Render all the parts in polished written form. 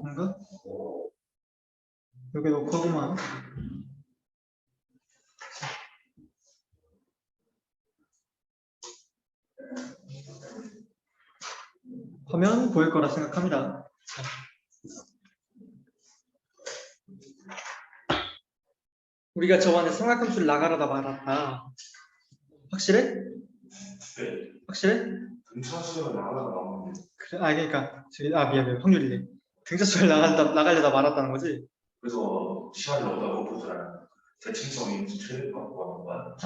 녹화인가? 여기 녹화구만. 화면 보일 거라 생각합니다. 자. 우리가 저번에 삼각함수를 나가려다 말았다. 확실해? 네. 확실해? 등차수가 나가다가 나오는데. 그래, 그러니까 미안 확률이네. 등차수를 나가려다 말았다는 거지. 그래서 시간이 없다고 보잖아요. 대칭성이 최대값과 거야.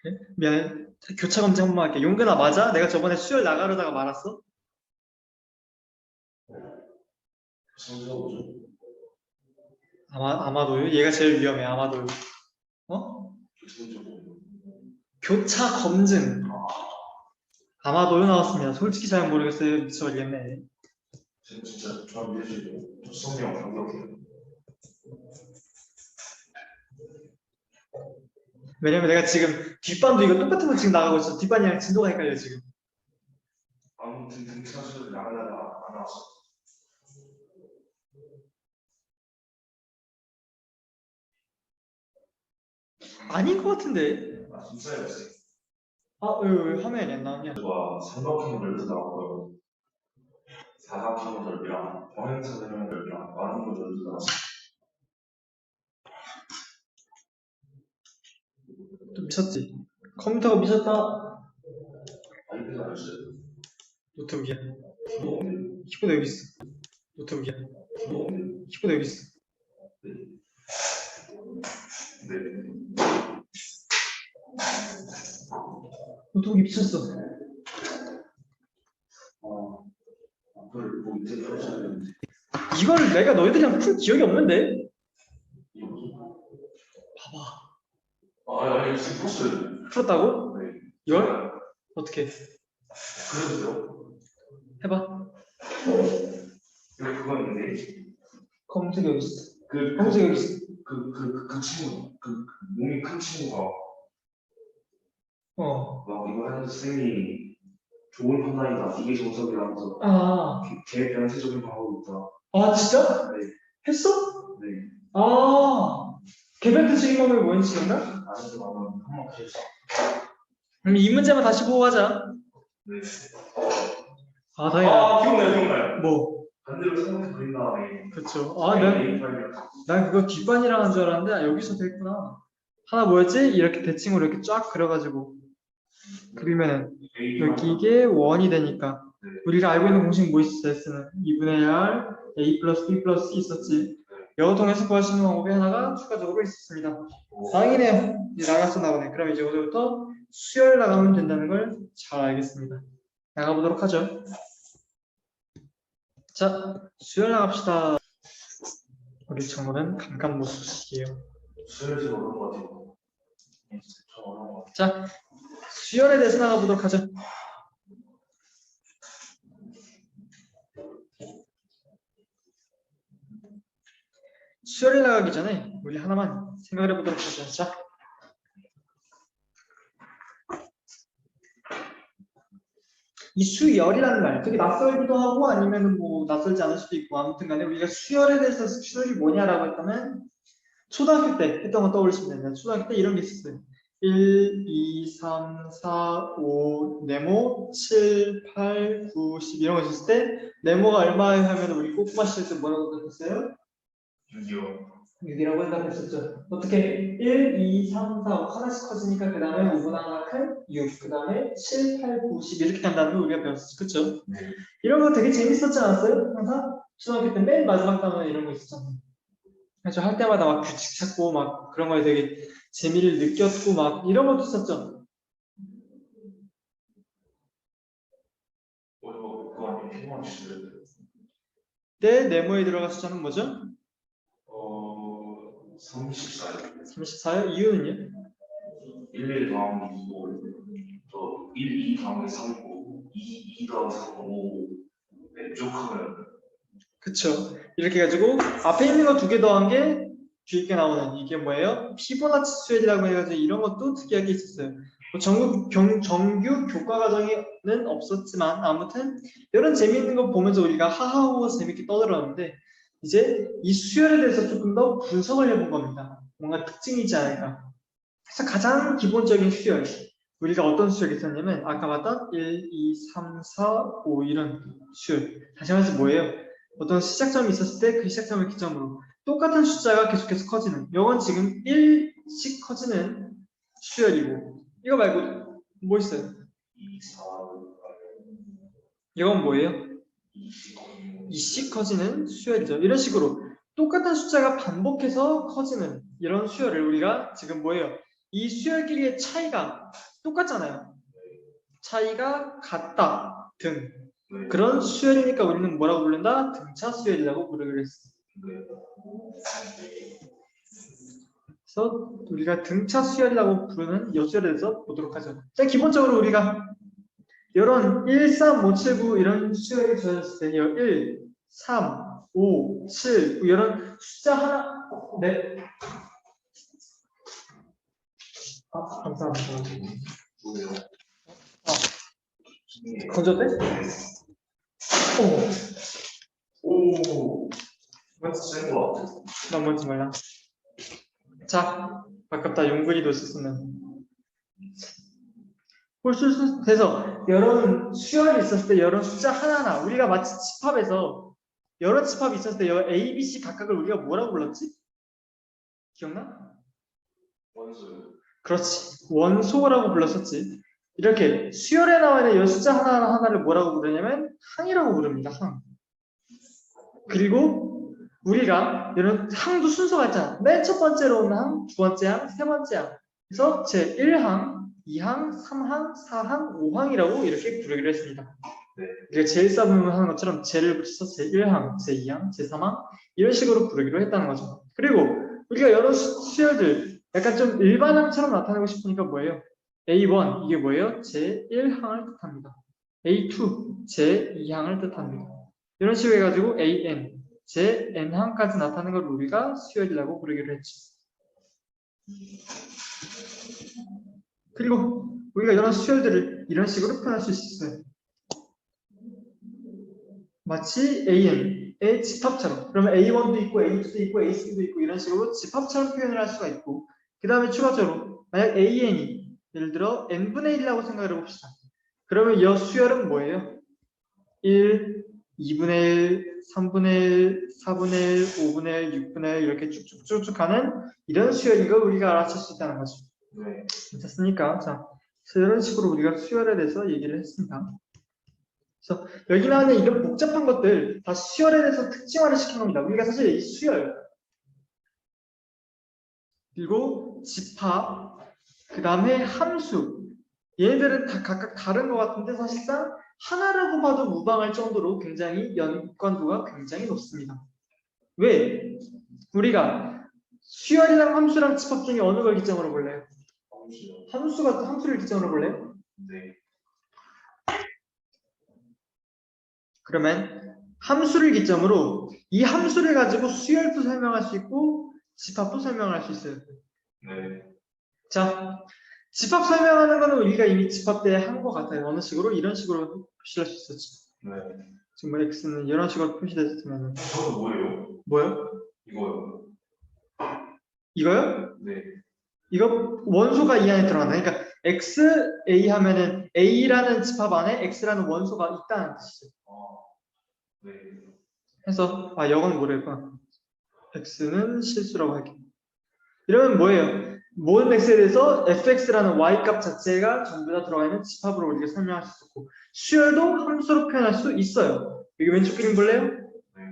그래? 미안해. 교차 검증 한 번만 할게. 용근아 맞아? 내가 저번에 수열 나가려다가 말았어? 성수가 뭐죠? 아마도요? 얘가 제일 위험해. 아마도요. 어? 교차 검증. 아마도요 나왔습니다. 솔직히 잘 모르겠어요. 미쳐버리겠네. 지금 진짜 저한테 해주세요. 성경 강력해요. 왜냐면 내가 지금 뒷반도 이거 똑같은 거 지금 나가고 있어. 뒷반이랑 진도가 헷갈려 지금. 아무튼 등차수를 나가다가 안 나왔어. 아닌 것 같은데. 아 진짜였어요. 왜 화면이 안 나오냐? 제가 삼각형 넓이 나왔고요. 사각형 넓이랑 평행사변형 넓이랑 많은 거 넓이 나왔어요. 또 미쳤지? 컴퓨터가 미쳤다. 아이패드 안 했어요. 노트북이야. 귀여운데? 키보드 여기 있어. 노트북이야. 귀여운데? 키보드 여기 있어. 네. 노트북이 미쳤어. 그걸 뭐 이제 펼쳐야 되는데. 이걸 내가 너희들이랑 풀 기억이 없는데? 이게 뭐죠? 봐봐. 아니 지금 풀었어요. 풀었다고? 네. 이걸? 어떻게? 그래도요? 해봐. 이거 그거 있는데. 검색 여기 있어. 그 검색 여기 있어. 그 친구 몸이 큰 친구가 막 이거 하는 쌤이 좋은 판단이다 이게 정석이라면서 개변태적인 방법이 있다. 진짜? 네. 했어? 네. 개별적 책임감을 뭐인지 기억나? 아직도 한번 보셨어. 그럼 이 문제만 다시 보고 가자. 네. 당연히. 기억나요. 뭐? 반대로 생각해 그린 다음에. 그쵸. 난 그거 뒷반이랑 한 줄 알았는데 여기서 돼 있구나. 하나 뭐였지? 이렇게 대칭으로 이렇게 쫙 그려가지고 그리면은 여기 이게 원이 되니까 우리가 알고 있는 공식 뭐 있었어? S는 2분의 R A 플러스 B 플러스 C 있었지. 이거 통해서 구할 수 있는 방법이 하나가 추가적으로 있었습니다. 다행이네요. 이제 나갔었나 보네. 그럼 이제 오늘부터 수열 나가면 된다는 걸 잘 알겠습니다. 나가보도록 하죠. 자, 수열 나갑시다. 우리 정보는 감감무수식이에요. 수혈이 어려운 것 같아요. 저 어려운 것 같아요. 자, 수열에 대해서 나가보도록 하죠. 수열에 나가기 전에 우리 하나만 생각을 해보도록 하죠. 자, 이 수열이라는 말 되게 낯설기도 하고 아니면 뭐 낯설지 않을 수도 있고 아무튼 간에 우리가 수열에 대해서 수열이 뭐냐라고 했다면 초등학교 때 했던 거 떠올리시면 됩니다. 초등학교 때 이런 게 있었어요. 1, 2, 3, 4, 5, 네모, 7, 8, 9, 10 이런 거 있었을 때 네모가 얼마예요 하면 우리 꼬꼬마 시절 때 뭐라고 대답했어요? 6이요. 6이라고 대답했었죠. 어떻게? 1, 2, 3, 4, 5 하나씩 커지니까 그 다음에 5보다 하나 큰 6, 그 다음에 7, 8, 9, 10 이렇게 간다는 걸 우리가 배웠었죠. 그쵸? 네. 이런 거 되게 재밌었지 않았어요? 항상? 초등학교 때 맨 마지막 단원 이런 거 있었잖아요. 그래서 할 때마다 막 규칙 찾고 막 그런 거에 되게 재미를 느꼈고 막 이런 것도 있었죠. 그거 아니면 필요한 주제를. 때 네모에 들어간 숫자는 뭐죠? 34요. 34요? 이유는요? 1, 1 더하기 2고 또 1, 2 더하기 3고 2 더하기 3고 5 쭉 하면 그쵸. 이렇게 해가지고 앞에 있는 거 2개 더한 게 뒤에 게 나오는 이게 뭐예요? 피보나치 수열이라고 해가지고 이런 것도 특이하게 있었어요. 정규 교과 과정에는 없었지만 아무튼 이런 재미있는 거 보면서 우리가 하하호호 재밌게 떠들었는데 이제 이 수열에 대해서 조금 더 분석을 해본 겁니다. 뭔가 특징이지 않을까. 그래서 가장 기본적인 수열 우리가 어떤 수열이 있었냐면 아까 봤던 1, 2, 3, 4, 5 이런 수열 다시 말해서 뭐예요? 어떤 시작점이 있었을 때 그 시작점을 기점으로 똑같은 숫자가 계속해서 커지는 이건 지금 1씩 커지는 수열이고 이거 말고 뭐 있어요? 2, 4, 이건 뭐예요? 20, 2씩 커지는 수열이죠. 이런 식으로 똑같은 숫자가 반복해서 커지는 이런 수열을 우리가 지금 뭐예요? 이 수열끼리의 차이가 똑같잖아요. 차이가 같다 등 네. 그런 수열이니까 우리는 뭐라고 부른다? 등차 수열이라고 부르기로 했어. 네. 그래서 우리가 등차 수열이라고 부르는 이 수열에 대해서 보도록 하죠. 자, 기본적으로 우리가 이런 1, 3, 5, 7, 9 이런 수열이 주어졌을 때 1, 3, 5, 7 이런 숫자 하나 네. 감사합니다. 뭐예요? 건졌대? 오, 센거 같아. 난 뭔지 몰라. 자, 아깝다. 용근이도 있었으면. 그래서 여러 수열이 있었을 때 여러 숫자 하나하나 우리가 마치 집합에서 여러 집합이 있었을 때 여러 A, B, C 각각을 우리가 뭐라고 불렀지? 기억나? 원수. 그렇지. 원소라고 불렀었지. 이렇게 수열에 나와 있는 여 숫자 하나를 뭐라고 부르냐면 항이라고 부릅니다. 항. 그리고 우리가 이런 항도 순서가 있잖아. 맨 첫 번째로 오는 항, 두 번째 항, 세 번째 항. 그래서 제 1항, 2항, 3항, 4항, 5항이라고 이렇게 부르기로 했습니다. 네. 우리가 제일 싸움을 하는 것처럼 제를 붙여서 제1항, 제2항, 제3항 이런 식으로 부르기로 했다는 거죠. 그리고 우리가 여러 수열들 약간 좀 일반항처럼 나타내고 싶으니까 뭐예요? A1 이게 뭐예요? 제1항을 뜻합니다. A2 제2항을 뜻합니다. 이런 식으로 해가지고 AN 제 N항까지 나타나는 걸 우리가 수열이라고 부르기로 했죠. 그리고 우리가 이런 수열들을 이런 식으로 표현할 수 있어요. 마치 AN의 집합처럼. 그러면 A1도 있고 A2도 있고 A3도 있고 이런 식으로 집합처럼 표현을 할 수가 있고 그 다음에 추가적으로 만약 AN이 예를 들어 n분의 1이라고 생각을 해봅시다. 그러면 이 수열은 뭐예요? 1, 2분의 1, 3분의 1, 4분의 1, 5분의 1, 6분의 1 이렇게 쭉쭉쭉쭉 가는 이런 수열인 걸 우리가 알아챌 수 있다는 거죠. 네. 됐습니까? 자, 이런 식으로 우리가 수열에 대해서 얘기를 했습니다. 그래서 여기 나오는 이런 복잡한 것들 다 수열에 대해서 특징화를 시킨 겁니다. 우리가 사실 이 수열 그리고 집합 그 다음에 함수 얘네들은 다 각각 다른 것 같은데 사실상 하나라고 봐도 무방할 정도로 굉장히 연관도가 굉장히 높습니다. 왜? 우리가 수열이랑 함수랑 집합 중에 어느 걸 기점으로 볼래요? 함수를 기점으로 볼래요? 네. 그러면 함수를 기점으로 이 함수를 가지고 수열도 설명할 수 있고 집합도 설명할 수 있어요. 네. 자, 집합 설명하는 거는 우리가 이미 집합 때 한 것 같아요. 어느 식으로? 이런 식으로 표시할 수 있었지. 네. 지금 뭐 x는 이런 식으로 표시됐으면 저거 뭐예요? 뭐요? 이거요. 이거요? 네. 이거 원소가 이 안에 들어가나? 그러니까 x, a 하면은 a라는 집합 안에 x라는 원소가 있다는 뜻이죠. 네. 해서 이건 뭐랄까? x는 실수라고 할게요. 이러면 뭐예요? 모든 x에 대해서 fx라는 y값 자체가 전부 다 들어가 있는 집합으로 우리가 설명할 수 있고 수열도 함수로 표현할 수 있어요. 여기 왼쪽 그림 볼래요? 네.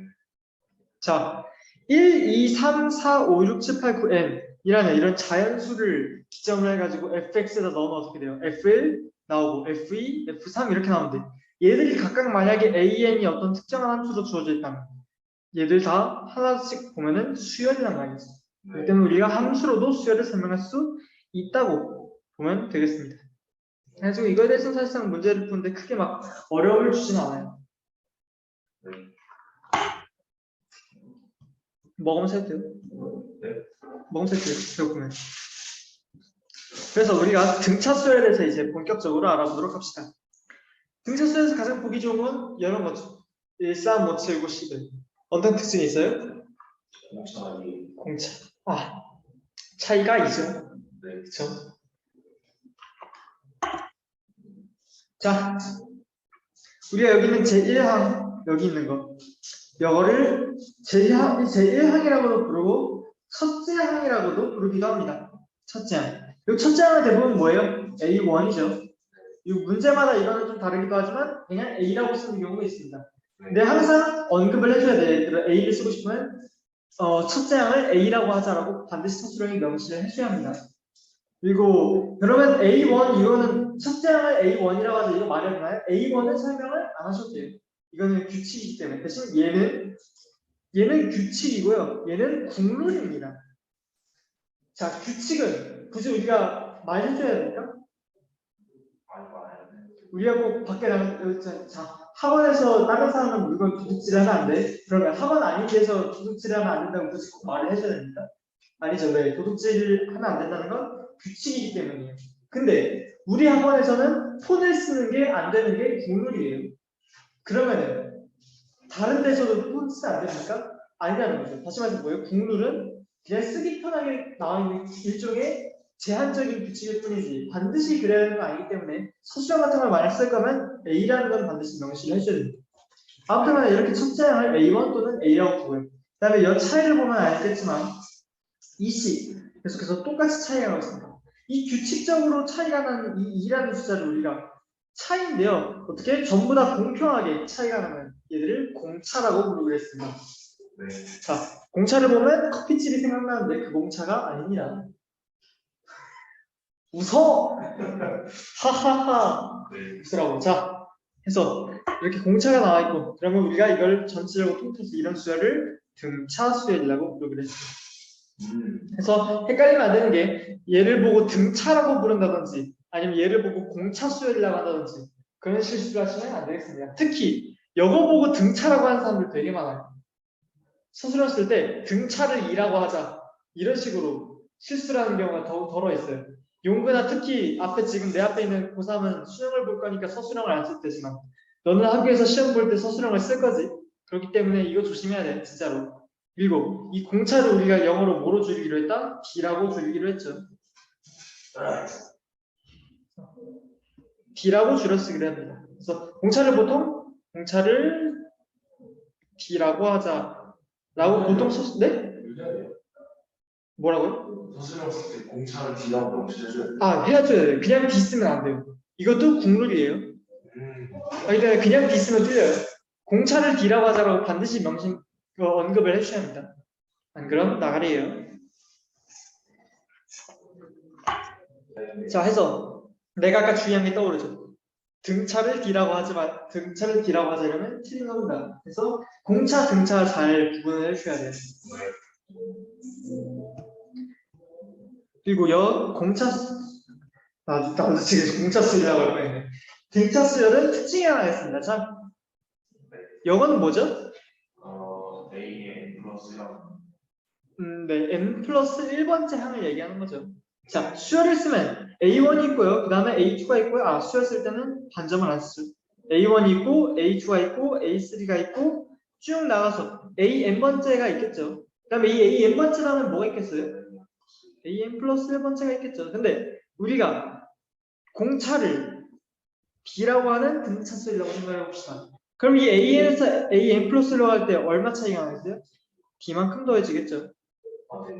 자, 1, 2, 3, 4, 5, 6, 7, 8, 9, n 이라는 이런 자연수를 기점으로 해가지고 fx에다 넣으면 어떻게 돼요? f1 나오고 f2, f3 이렇게 나오면 돼. 얘들이 각각 만약에 an이 어떤 특정한 함수로 주어져 있다면 얘들 다 하나씩 보면은 수열이란 말이지. 그렇기 때문에 우리가 함수로도 수열을 설명할 수 있다고 보면 되겠습니다. 그래서 이거에 대해서는 사실상 문제를 푸는데 크게 막 어려움을 주지는 않아요. 네. 먹으면서 해도 돼요. 네. 먹으면서 해도 돼요. 배고프면. 그래서 우리가 등차수열에 대해서 이제 본격적으로 알아보도록 합시다. 등차수열에서 가장 보기 좋은 건 이런 거죠. 1, 3, 5, 7, 9, 11. 어떤 특징이 있어요? 공차이. 공차. 차이가 있죠. 네. 그쵸? 자, 우리가 여기는 제1항, 여기 있는 거. 이거를 제1항이라고도 부르고, 첫째 항이라고도 부르기도 합니다. 첫째 항. 이 첫째 항은 대부분 뭐예요? A1이죠. 이 문제마다 이거는 좀 다르기도 하지만, 그냥 A라고 쓰는 경우가 있습니다. 근데 항상 언급을 해줘야 돼요. A를 쓰고 싶으면, 첫째 항을 A라고 하자라고 반드시 서술형이 명시를 해줘야 합니다. 그리고 그러면 A1 이거는 첫째 항을 A1이라고 하자 이거 말해주나요? A1은 설명을 안 하셔도 돼요. 이거는 규칙이기 때문에 대신 얘는 규칙이고요. 얘는 국룰입니다. 자, 규칙은 굳이 우리가 말해줘야 됩니까? 우리가 꼭 밖에 자, 학원에서 다른 사람은 물건 도둑질하면 안 돼. 그러면 학원 아닌 데서 도둑질하면 안 된다고 굳이 꼭 말을 해줘야 됩니까? 아니죠. 왜? 도둑질 하면 안 된다는 건 규칙이기 때문이에요. 근데 우리 학원에서는 폰을 쓰는 게 안 되는 게 국룰이에요. 그러면은 다른 데서도 폰 쓰면 안 됩니까? 아니라는 거죠. 다시 말해서 뭐예요? 국룰은 그냥 쓰기 편하게 나와 있는 일종의 제한적인 규칙일 뿐이지 반드시 그래야 하는 건 아니기 때문에 서술형 같은 걸 만약 쓸 거면 A라는 건 반드시 명시를 해줘야 됩니다. 아무튼 이렇게 첫째 항을 A1 또는 A라고 보고요. 그 다음에 이 차이를 보면 알겠지만 이식 계속해서 똑같이 차이가 나고 있습니다. 이 규칙적으로 차이가 나는 이 2라는 숫자를 우리가 차이인데요. 어떻게 전부 다 공평하게 차이가 나는 얘들을 공차라고 부르기로 했습니다. 네. 자, 공차를 보면 커피집이 생각나는데 그 공차가 아닙니다. 웃어! 하하하! 네. 웃으라고. 자, 해서 이렇게 공차가 나와 있고 그러면 우리가 이걸 전체적으로 통틀어서 이런 수열을 등차수열이라고 부르기로 했습니다. 그래서 헷갈리면 안 되는 게 얘를 보고 등차라고 부른다든지 아니면 얘를 보고 공차수열이라고 한다든지 그런 실수를 하시면 안 되겠습니다. 특히 이거 보고 등차라고 하는 사람들 되게 많아요. 서술을 쓸 때 등차를 2라고 하자 이런 식으로 실수를 하는 경우가 덜어 있어요. 용근아 특히 앞에 지금 내 앞에 있는 고3은 수능을 볼 거니까 서술형을 안 쓸 테지만 너는 학교에서 시험 볼 때 서술형을 쓸 거지. 그렇기 때문에 이거 조심해야 돼 진짜로. 그리고 이 공차를 우리가 영어로 뭐로 줄이기로 했다? B라고 줄이기로 했죠. B라고 줄여 쓰기로 합니다. 그래서 공차를 보통 공차를 B라고 하자라고 보통 네? 뭐라고요? 서술형 쓸 때 공차를 D라고 명시해줘야 돼. 해야죠. 그냥 D 쓰면 안 돼요. 이것도 국룰이에요. 그러니까 그냥 D 쓰면 틀려요. 공차를 D라고 하자라고 반드시 언급을 해주셔야 합니다. 안 그럼 나가리예요. 자, 해서 내가 아까 주의한 게 떠오르죠. 등차를 D라고 하자 이러면 틀린 겁니다. 그래서 공차, 등차 잘 구분을 해주셔야 돼요. 그리고 나도 지금 공차 수열이라고 할 뻔했네. 등차 수열은 특징이 하나 있습니다. 자, 이거는 뭐죠? A의 플러스 0. 네, n 플러스 1번째 항을 얘기하는 거죠. 자, 수열을 쓰면 A1이 있고요. 그 다음에 A2가 있고요. 수열 쓸 때는 반점을 안 쓰죠. A1이 있고, A2가 있고, A3가 있고, 쭉 나가서 AN번째가 있겠죠. 그 다음에 이 AN번째라면 뭐가 있겠어요? AN 플러스 1번째가 있겠죠. 근데 우리가 공차를 B라고 하는 등차수열이라고 생각해 봅시다. 그럼 이 AN에서 AN 플러스로 할 때 얼마 차이가 나겠어요? B만큼 더해지겠죠.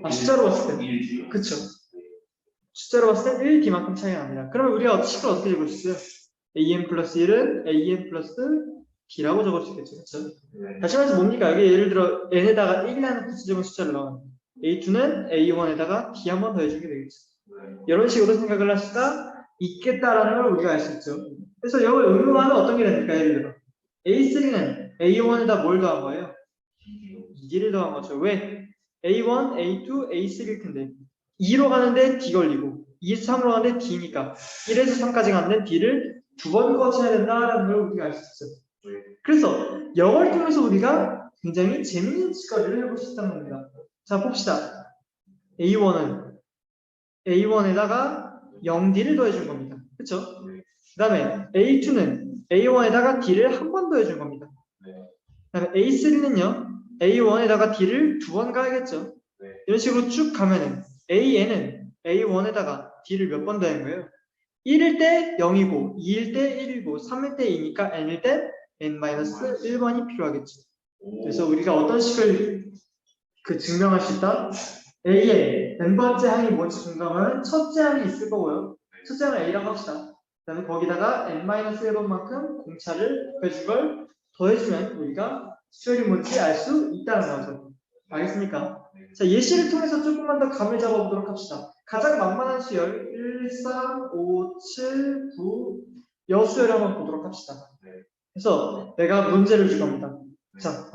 숫자로 봤을 때. 그쵸. 숫자로 봤을 때 1, B만큼 차이가 납니다. 그러면 우리가 식을 어떻게 적을 수 있어요? AN 플러스 1은 AN 플러스 B라고 적을 수 있겠죠. 그쵸? 다시 말해서 뭡니까? 여기 예를 들어 n에다가 1이라는 구체적인 숫자를 넣으면 A2는 A1에다가 B 한 번 더해주게 되겠죠. 이런 식으로 생각을 할 수가 있겠다라는 걸 우리가 알 수 있죠. 그래서 이걸 응용하면 어떤 게 됩니까? 예를 들어 A3는 A1에다 뭘 더한 거예요? 2D를 더한 거죠. 왜? A1, A2, A3일 텐데 2로 가는데 D 걸리고 2에서 3으로 가는데 D니까 1에서 3까지 가는데 D를 두 번 거쳐야 된다라는 걸 우리가 알 수 있어요. 그래서 이걸 통해서 우리가 굉장히 재밌는 짓거리를 해볼 수 있다는 겁니다. 자, 봅시다. A1에다가 0D를 더해준 겁니다. 그쵸? 네. 그 다음에 A2는 A1에다가 D를 한 번 더해준 겁니다. 네. 그 다음에 A3는요, A1에다가 D를 두 번 가야겠죠. 네. 이런 식으로 쭉 가면은 AN은 A1에다가 D를 몇 번 더한 거예요? 1일 때 0이고, 2일 때 1이고, 3일 때 2니까 N일 때 N-1번이 필요하겠죠. 그래서 우리가 어떤 식을 증명할 수 있다? A에 N번째 항이 뭔지 궁금하면 첫째 항이 있을 거고요. 첫째 항을 A라고 합시다. 그 다음에 거기다가 N-1번만큼 공차를 곱해준 걸 더해주면 우리가 수열이 뭔지 알 수 있다는 거죠. 알겠습니까? 자, 예시를 통해서 조금만 더 감을 잡아보도록 합시다. 가장 만만한 수열 1, 3, 5, 7, 9 여수열을 한번 보도록 합시다. 그래서 내가 문제를 줄 겁니다. 자,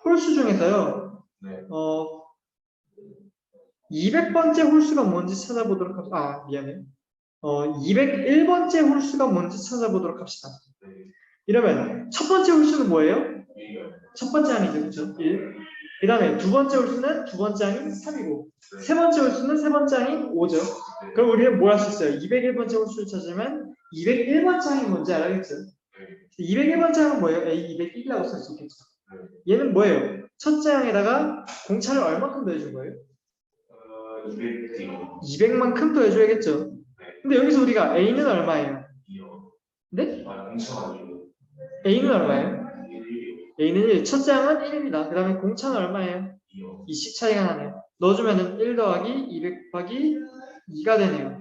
홀수 중에서요. 네. 200번째 홀수가 뭔지 찾아보도록 합시다. 아, 미안해요. 201번째 홀수가 뭔지 찾아보도록 합시다. 네. 이러면 첫 번째 홀수는 뭐예요? 이요. 첫 번째 항이죠, 그렇죠? 1. 그 다음에 두 번째 홀수는 두 번째 항인 3이고 네. 세 번째 홀수는 세 번째 항인 5죠. 네. 그럼 우리는 뭐 할 수 있어요? 201번째 홀수를 찾으면 201번째 항이 뭔지 알아야겠죠? 네. 201번째 항은 뭐예요? A201이라고 쓸 수 있겠죠. 네. 얘는 뭐예요? 첫째 항에다가 공차를 얼마큼 더해준 거예요? 200이요. 200만큼 더해줘야겠죠. 네. 근데 여기서 우리가 A는 얼마예요? 이요. 네? 아, 공차가지고. A는 얼마예요? 1이요. A는 1, 첫째 항은 1입니다. 그 다음에 공차는 얼마예요? 이요. 2씩 차이가 나네요. 넣어주면은 1 더하기 200 곱하기 2가 되네요.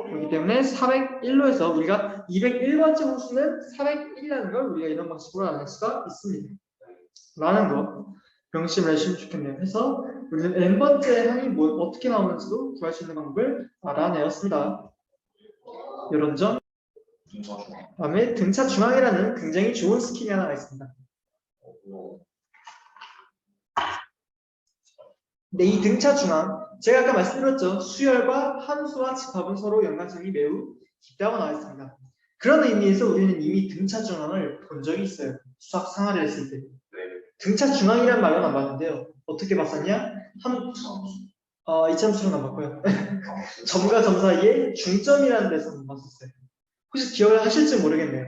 그렇기 때문에 401로 해서 우리가 201번째 홀수는 401이라는 걸 우리가 이런 방식으로 알아낼 수가 있습니다. 라는 거 명심을 해주시면 좋겠네요. 해서 우리는 n번째 항이 어떻게 나오는지도 구할 수 있는 방법을 알아내었습니다. 이런 점. 다음에 등차 중앙이라는 굉장히 좋은 스킬이 하나가 있습니다. 근데 이 등차 중앙, 제가 아까 말씀드렸죠. 수열과 함수와 집합은 서로 연관성이 매우 깊다고 나와 있습니다. 그런 의미에서 우리는 이미 등차 중앙을 본 적이 있어요. 수학 상하를 했을 때. 등차 중앙이란 말은 안 봤는데요. 어떻게 봤었냐? 이참수는 안 봤고요. 점과 점 사이에 중점이라는 데서 봤었어요. 혹시 기억을 하실지 모르겠네요.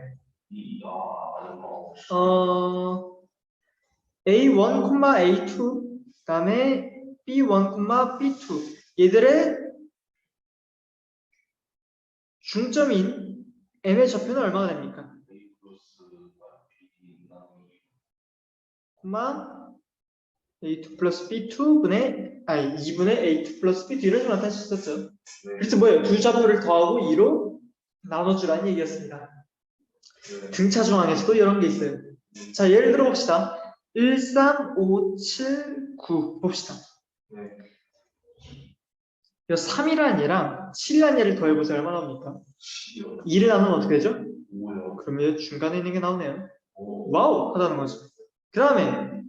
A1, A2, 그 다음에 B1, B2 얘들의 중점인 M의 좌표는 얼마나 됩니까? A2 플러스 B2분의 2분의 A2 플러스 B2 이런 식으로 나타낼 수 있었죠. 그래서 뭐예요? 두 좌표를 더하고 2로 나눠주라는 얘기였습니다. 등차 중앙에서도 이런 게 있어요. 자, 예를 들어 봅시다. 1, 3, 5, 7, 9 봅시다. 이 3이라는 얘랑 7이라는 얘를 더해보세요. 얼마 나옵니까? 2를 나누면 어떻게 되죠? 5요. 그러면 중간에 있는 게 나오네요. 5. 와우! 하다는 거죠. 그 다음에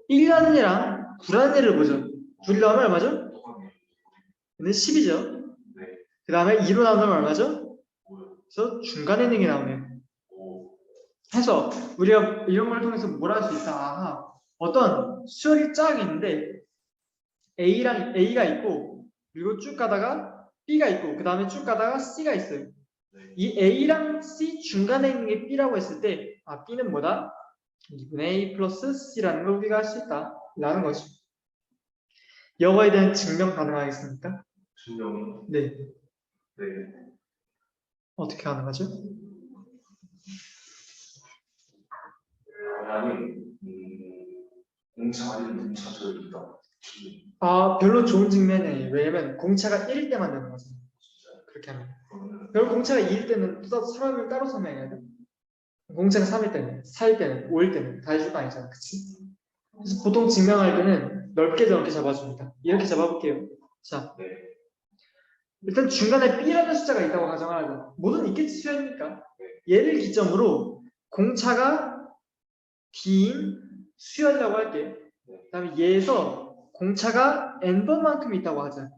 1이라는 얘랑 9라는 얘를 보죠. 둘이 나오면 얼마죠? 얘는 10이죠. 네. 그 다음에 2로 나누면 얼마죠? 5요. 그래서 중간에 있는 게 나오네요. 5. 해서 우리가 이런 걸 통해서 뭘 할 수 있다. 아하, 어떤 수열이 쫙 있는데 A랑 A가 있고 그리고 쭉 가다가 B가 있고 그 다음에 쭉 가다가 C가 있어요. 네. 이 A랑 C 중간에 있는 게 B라고 했을 때 B는 뭐다? 2분의 A 플러스 C라는 걸 우리가 할 수 있다 라는 거죠. 이거에 대한 증명 가능하겠습니까? 증명이요? 네. 네. 어떻게 가능하죠? 아니, 공차가 1, 등차가 있다. 별로 좋은 증명이 왜냐면 공차가 1일 때만 되는 거죠. 그렇게 하면. 별로 공차가 2일 때는 또 사람을 따로 설명해야 돼. 공차가 3일 때는, 4일 때는, 5일 때는 다 해줄 거 아니잖아. 그치? 그래서 보통 증명할 때는 넓게 잡아줍니다. 이렇게 잡아볼게요. 자, 네. 일단 중간에 B라는 숫자가 있다고 가정을 하죠. 뭐든 있겠지, 수열이니까. 얘를 기점으로 공차가 B인 수열이라고 할게요. 그 다음에 얘에서 공차가 N번만큼 있다고 하자.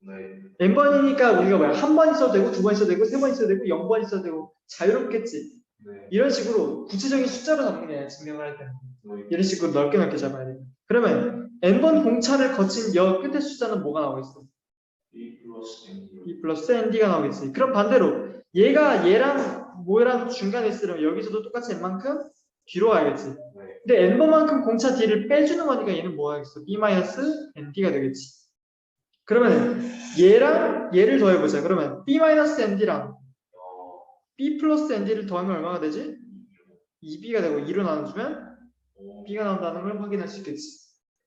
네. N번이니까 우리가 뭐야? 한 번 있어도 되고, 두 번 있어도 되고, 세 번 있어도 되고, 0번 있어도 되고, 자유롭겠지. 네. 이런 식으로 구체적인 숫자로 잡는 게 아니라 증명을 할 때는. 네. 이런 식으로 넓게 잡아야 돼요. 그러면 N번 공차를 거친 여 끝의 숫자는 뭐가 나오고 있어? B 플러스 ND가 나오겠지. 그럼 반대로 얘가 얘랑 뭐랑 중간에 있으려면 여기서도 똑같이 N만큼 뒤로 가야겠지. 근데 N번만큼 공차 D를 빼주는 거니까 얘는 뭐 하겠어? B 마이너스 ND가 되겠지. 그러면 얘랑 얘를 더해보자. 그러면 B 마이너스 ND랑 B 플러스 ND를 더하면 얼마가 되지? 2B가 되고 2로 나눠주면 B가 나온다는 걸 확인할 수 있겠지.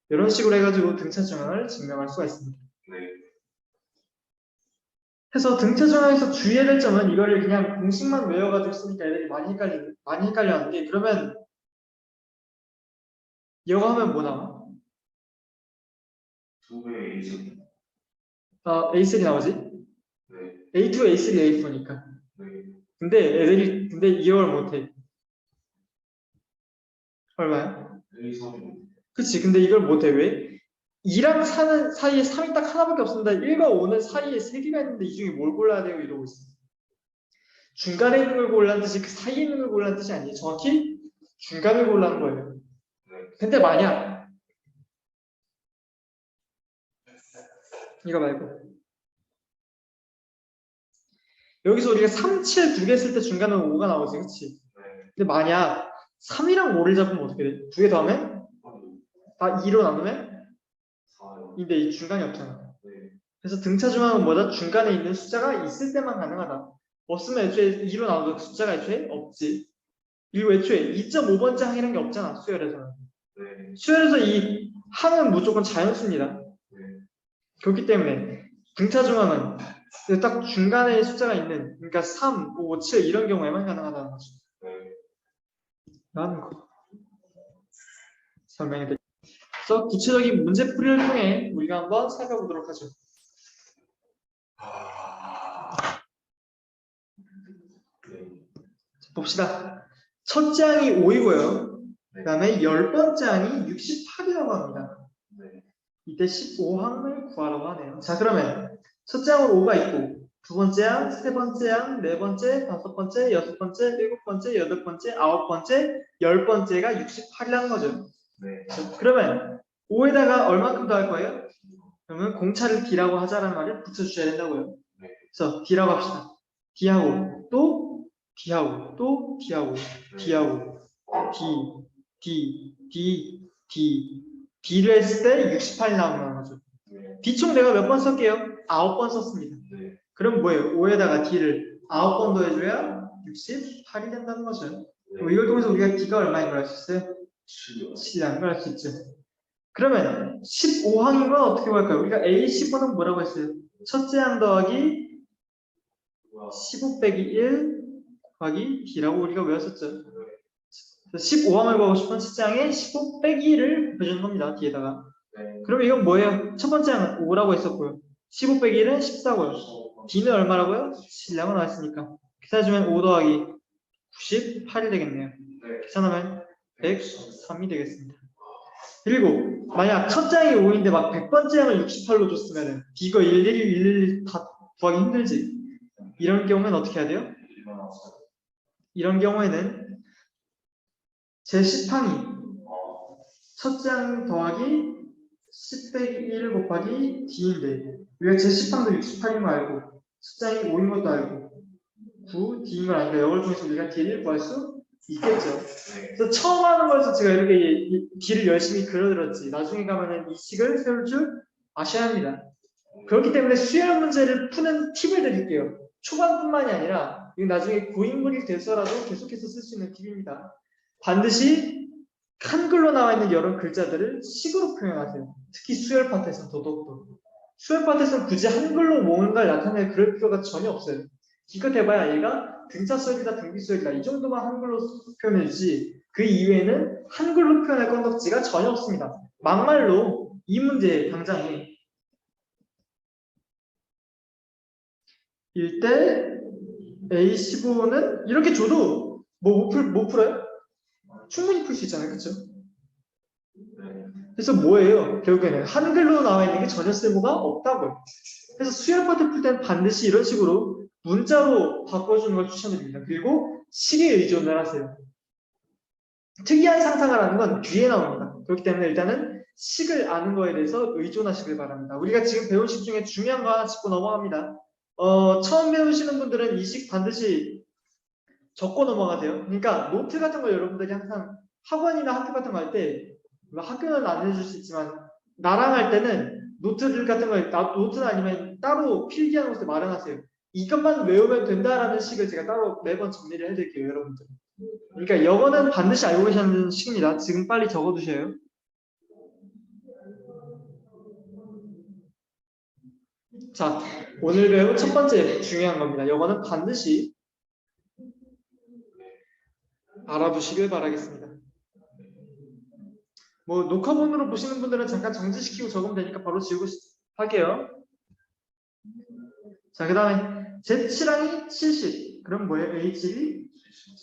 이런 식으로 해가지고 등차 중앙을 증명할 수가 있습니다. 그래서 등차 중앙에서 주의해야 될 점은 이거를 그냥 공식만 외워가지고 쓰니까 애들이 많이 헷갈려 하는 게, 그러면 이거 하면 뭐 나와? 2배의 A3. A3 나오지? 네. A2, A3, A4니까. 네. 근데 이걸 못해. 얼마야? A3. 그치. 근데 이걸 못해. 왜? 2랑 4는 사이에 3이 딱 하나밖에 없습니다. 1과 5는 사이에 3개가 있는데 이 중에 뭘 골라야 돼요? 이러고 있어. 중간에 있는 걸 골라는 뜻이 그 사이에 있는 걸 골라는 뜻이 아니에요. 정확히 중간을 골라는 거예요. 근데 만약 이거 말고 여기서 우리가 3, 7 두 개 쓸 때 중간에 5가 나오지, 그치? 근데 만약 3이랑 5를 잡으면 어떻게 돼? 두 개 더하면? 다 2로 나누면? 4요. 근데 이 중간이 없잖아. 네. 그래서 등차 중앙은 뭐다? 중간에 있는 숫자가 있을 때만 가능하다. 없으면 애초에 2로 나눠도 숫자가 애초에 없지. 그리고 애초에 2.5번째 항이라는 게 없잖아, 수열에서는. 네. 수열에서 이 항은 무조건 자연수입니다. 네. 그렇기 그렇기 때문에 등차 중앙은 딱 중간에 숫자가 있는, 그러니까 3, 5, 7 이런 경우에만 가능하다는 거죠. 라는 거 설명해 드릴게요. 그래서 구체적인 문제풀이를 통해 우리가 한번 살펴보도록 하죠. 봅시다. 첫째 항이 5이고요. 그 다음에 10번째 항이 68이라고 합니다. 이때 15항을 구하라고 하네요. 자, 그러면 첫째 항으로 5가 있고, 두 번째 항, 세 번째 항, 네 번째, 다섯 번째, 여섯 번째, 일곱 번째, 여덟 번째, 아홉 번째, 열 번째가 68이라는 거죠. 네. 그러면 5에다가 얼만큼 더 할 거예요? 그러면 공차를 D라고 하자라는 말을 붙여주셔야 된다고요. 그래서 D라고 합시다. D하고 또 D하고 또 D하고 D하고 D를 했을 때 68이 나오는 거죠. D총 내가 몇 번 쓸게요? 9번 썼습니다. 그럼 뭐예요? 5에다가 D를 9번 더해줘야 68이 된다는 거죠. 이걸 통해서 우리가 D가 얼마인 걸 알 수 있어요? 7이라는 걸 알 수 있죠. 그러면 15항인 건 어떻게 볼까요? 우리가 A15는 뭐라고 했어요? 첫째 항 더하기 15 빼기 1 곱하기 D라고 우리가 외웠었죠. 15항을 구하고 싶은 첫째 항에 15 빼기 1을 곱해주는 겁니다. D에다가. 그러면 이건 뭐예요? 첫 번째 항은 5라고 했었고요. 15 빼기 1은 14고요. D는 얼마라고요? 7이라고 나왔으니까. 계산해주면 5 더하기 98이 되겠네요. 계산하면 103이 되겠습니다. 그리고 만약 첫째 항이 5인데 막 100번째 항을 68로 줬으면 이거 111 다 구하기 힘들지. 이런 경우는 어떻게 해야 돼요? 이런 경우에는 제 10항이 첫째 항 더하기 10 빼기 1 곱하기 D인데 우리가 제 10항도 68인 거 알고 첫째 항이 5인 것도 알고 9 D인 걸 아니까 이걸 통해서 우리가 D를 구할 수 있겠죠. 그래서 처음 하는 거에서 제가 이렇게 D를 열심히 그려들었지. 나중에 가면은 이 식을 세울 줄 아셔야 합니다. 그렇기 때문에 수열 문제를 푸는 팁을 드릴게요. 초반뿐만이 아니라 이거 나중에 고인물이 돼서라도 계속해서 쓸 수 있는 팁입니다. 반드시 한글로 나와 있는 여러 글자들을 식으로 표현하세요. 특히 수열 파트에서는 더더욱더. 수열 파트에서는 굳이 한글로 뭔가를 나타낼 그럴 필요가 전혀 없어요. 기껏 해봐야 얘가 등차 수열이다 등비 수열이다 이 정도만 한글로 표현해주지 그 이외에는 한글로 표현할 건덕지가 전혀 없습니다. 막말로 이 문제 당장에 1대 A15는 이렇게 줘도 못 풀어요? 충분히 풀 수 있잖아요. 그쵸? 그래서 뭐예요? 결국에는 한글로 나와 있는 게 전혀 쓸모가 없다고요. 그래서 수열 파트 풀 때는 반드시 이런 식으로 문자로 바꿔주는 걸 추천드립니다. 그리고 식에 의존을 하세요. 특이한 상상을 하는 건 뒤에 나옵니다. 그렇기 때문에 일단은 식을 아는 거에 대해서 의존하시길 바랍니다. 우리가 지금 배운 식 중에 중요한 거 하나 짚고 넘어갑니다. 처음 배우시는 분들은 이 식 반드시 적고 넘어가세요. 그러니까 노트 같은 거 여러분들이 항상 학원이나 학교 같은 거 할 때 학교는 안 해줄 수 있지만 나랑 할 때는 노트들 같은 거 노트는 아니면 따로 필기하는 곳에 마련하세요. 이것만 외우면 된다라는 식을 제가 따로 매번 정리를 해드릴게요, 여러분들. 그러니까 이거는 반드시 알고 계셔야 하는 식입니다. 지금 빨리 적어두셔요. 자, 오늘 배운 첫 번째 중요한 겁니다. 이거는 반드시 알아두시길 바라겠습니다. 뭐 녹화본으로 보시는 분들은 잠깐 정지시키고 적으면 되니까 바로 지우고 할게요. 자, 그 다음에 Z7항이 70. 그럼 뭐예요? A7이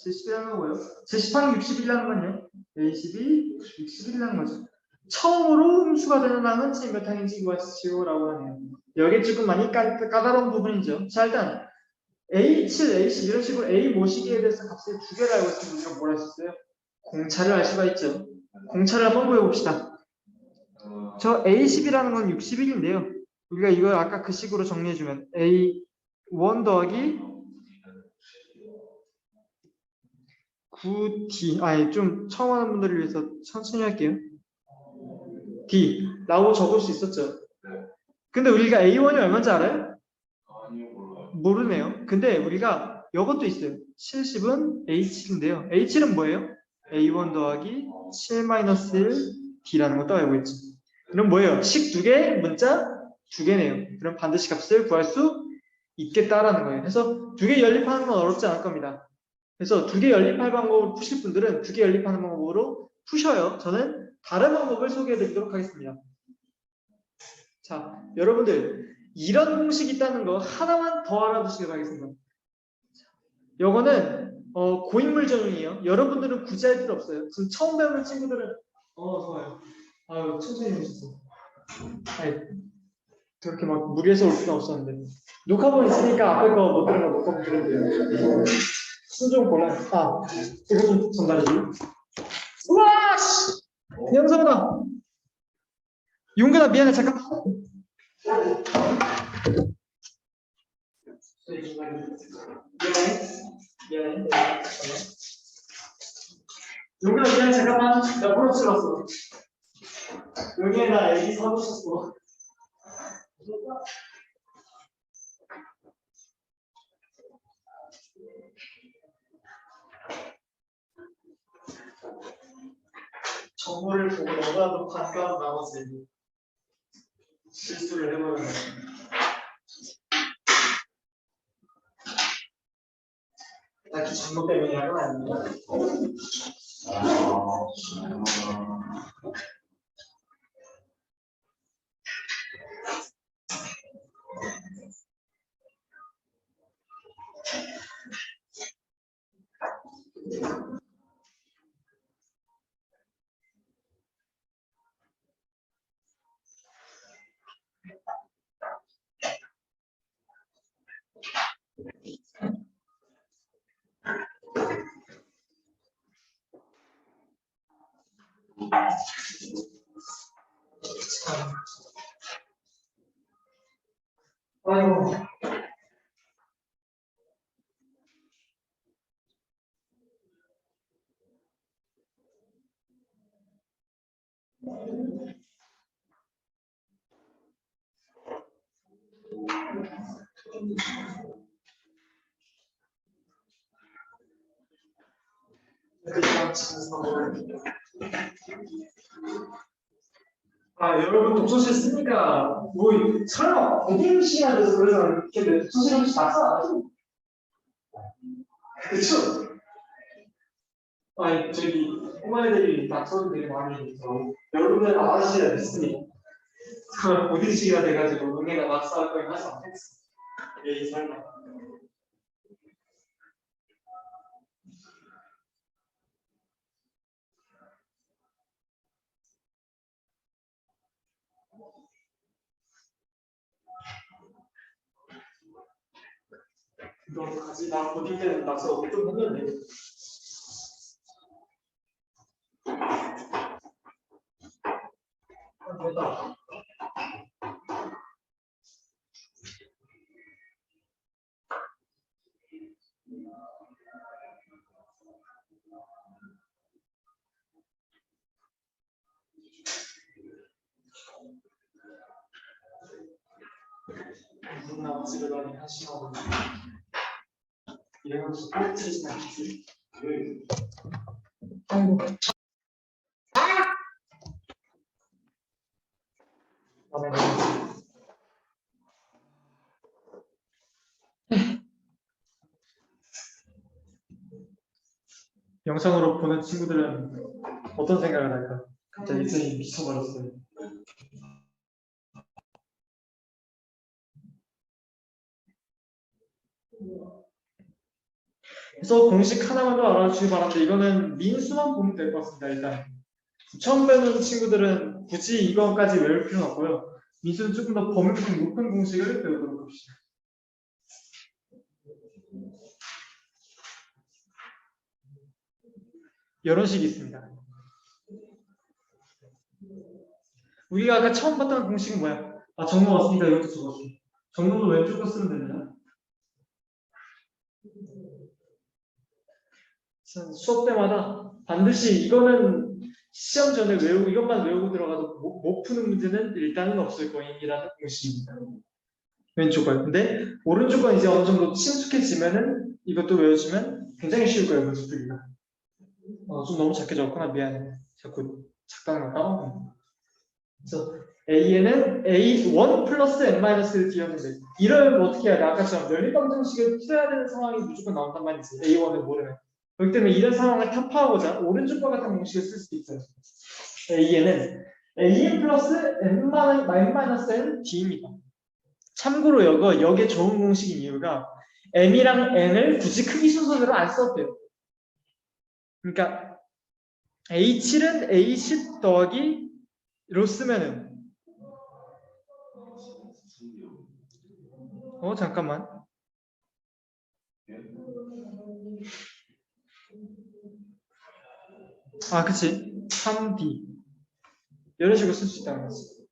70이라는 건 뭐예요? Z10항이 60이라는 건요? A10이 61이라는 거죠. 처음으로 흠수가 되는 항은 지금 몇 항인지 구하시오라고 하네요. 여기 조금 많이 까다로운 부분이죠. 자, 일단 A7, A10 이런 식으로 A 모시기에 대해서 값을 두 개를 알고 있으면 우리가 뭘 할 수 있어요? 공차를 알 수가 있죠. 공차를 한번 구해봅시다. 저 A10이라는 건 61인데요. 우리가 이걸 아까 그 식으로 정리해주면 A1 더하기 9D 아니 좀 처음 하는 분들을 위해서 천천히 할게요. D 라고 적을 수 있었죠. 근데 우리가 A1이 얼마인지 알아요? 아니요, 몰라요. 모르네요. 근데 우리가 이것도 있어요. 70은 A7인데요. A7은 뭐예요? A1 더하기 7-1 D라는 것도 알고 있죠. 그럼 뭐예요? 식 두 개, 문자 두 개네요. 그럼 반드시 값을 구할 수 있겠다라는 거예요. 그래서 두 개 연립하는 건 어렵지 않을 겁니다. 그래서 두 개 연립할 방법을 푸실 분들은 두 개 연립하는 방법으로 푸셔요. 저는 다른 방법을 소개해 드리도록 하겠습니다. 자, 여러분들 이런 공식이 있다는 거 하나만 더 알아두시길 바라겠습니다. 요거는 고인물 전형이에요. 여러분들은 굳이 할 필요 없어요. 지금 처음 배우는 친구들은 좋아요. 아유 천천히 보셨어. 아니 그렇게 막 무리해서 올 필요 없었는데 녹화본 있으니까 앞에 거 못 들은 거 녹화본 들으면 돼요. 순종 곤란. 이거 좀 전달해줘. 우와 씨! 영상아 용근아 미안해 잠깐만. 미안해. 용근아 미안해 잠깐만. 나 부러뜨렸어. 여기에다 애기 사놓으셨어. 정보를 보고 너무나도 반가운 나머지 실수를 해버렸네. 딱히 정보 때문에 하는 건 아닙니다. 아이고. 여러분 독서실 쓰니까 뭐 설마 고딩 시간에서 그래서 이렇게 독서실 혹시 낙서 안 하죠? 그쵸? 저기 꼬마애들이 낙서를 되게 많이 해서 여러분들 안 하시지 않습니까? 고딩 시기가 돼가지고 응애가 낙서할 거면 할수 없겠어. 에이 설마. 너 가지 나 고딩 때는 낙서 좀 했는데. 누구나 집에 가니 한심하고 이래서 꼭 치진 않겠지. 아이고. 영상으로 보는 친구들은 어떤 생각을 할까? 갑자기 쌤이 미쳐버렸어요. 그래서 공식 하나만 더 알아주시기 바랍니다. 이거는 민수만 보면 될 것 같습니다. 일단 처음 배우는 친구들은 굳이 이거까지 외울 필요는 없고요. 민수는 조금 더 범위가 높은 공식을 배우도록 합시다. 이런 식이 있습니다. 우리가 아까 처음 봤던 공식은 뭐야? 아, 정로 왔으니까 이것도 적었어. 정로도 왼쪽으로 쓰면 됩니다. 수업 때마다 반드시 이거는 시험 전에 외우고 이것만 외우고 들어가도 못 푸는 문제는 일단은 없을 거임이라는 공식입니다. 왼쪽 건. 근데 오른쪽 건 이제 어느 정도 친숙해지면은 이것도 외워주면 굉장히 쉬울 거예요, 문제 풀기가. 좀 너무 작게 적었구나. 미안해. 자꾸 작다는 거 까먹었네. 그래서 A에는 A1 플러스 N-를 뒤였는데 이러면 어떻게 해야 돼? 아까처럼 연립방정식을 풀어야 되는 상황이 무조건 나온단 말이지. A1을 모르면. 그렇기 때문에 이런 상황을 타파하고자 오른쪽과 같은 공식을 쓸 수도 있어요. A에는 AN 플러스 N-N D입니다. 참고로 여기에 좋은 공식인 이유가 M이랑 N을 굳이 크기 순서대로 안 써도 돼요. 그러니까 A7은 A10 더하기로 쓰면은 잠깐만. 아, 그치. 3D. 이런 식으로 쓸 수 있다는 거지.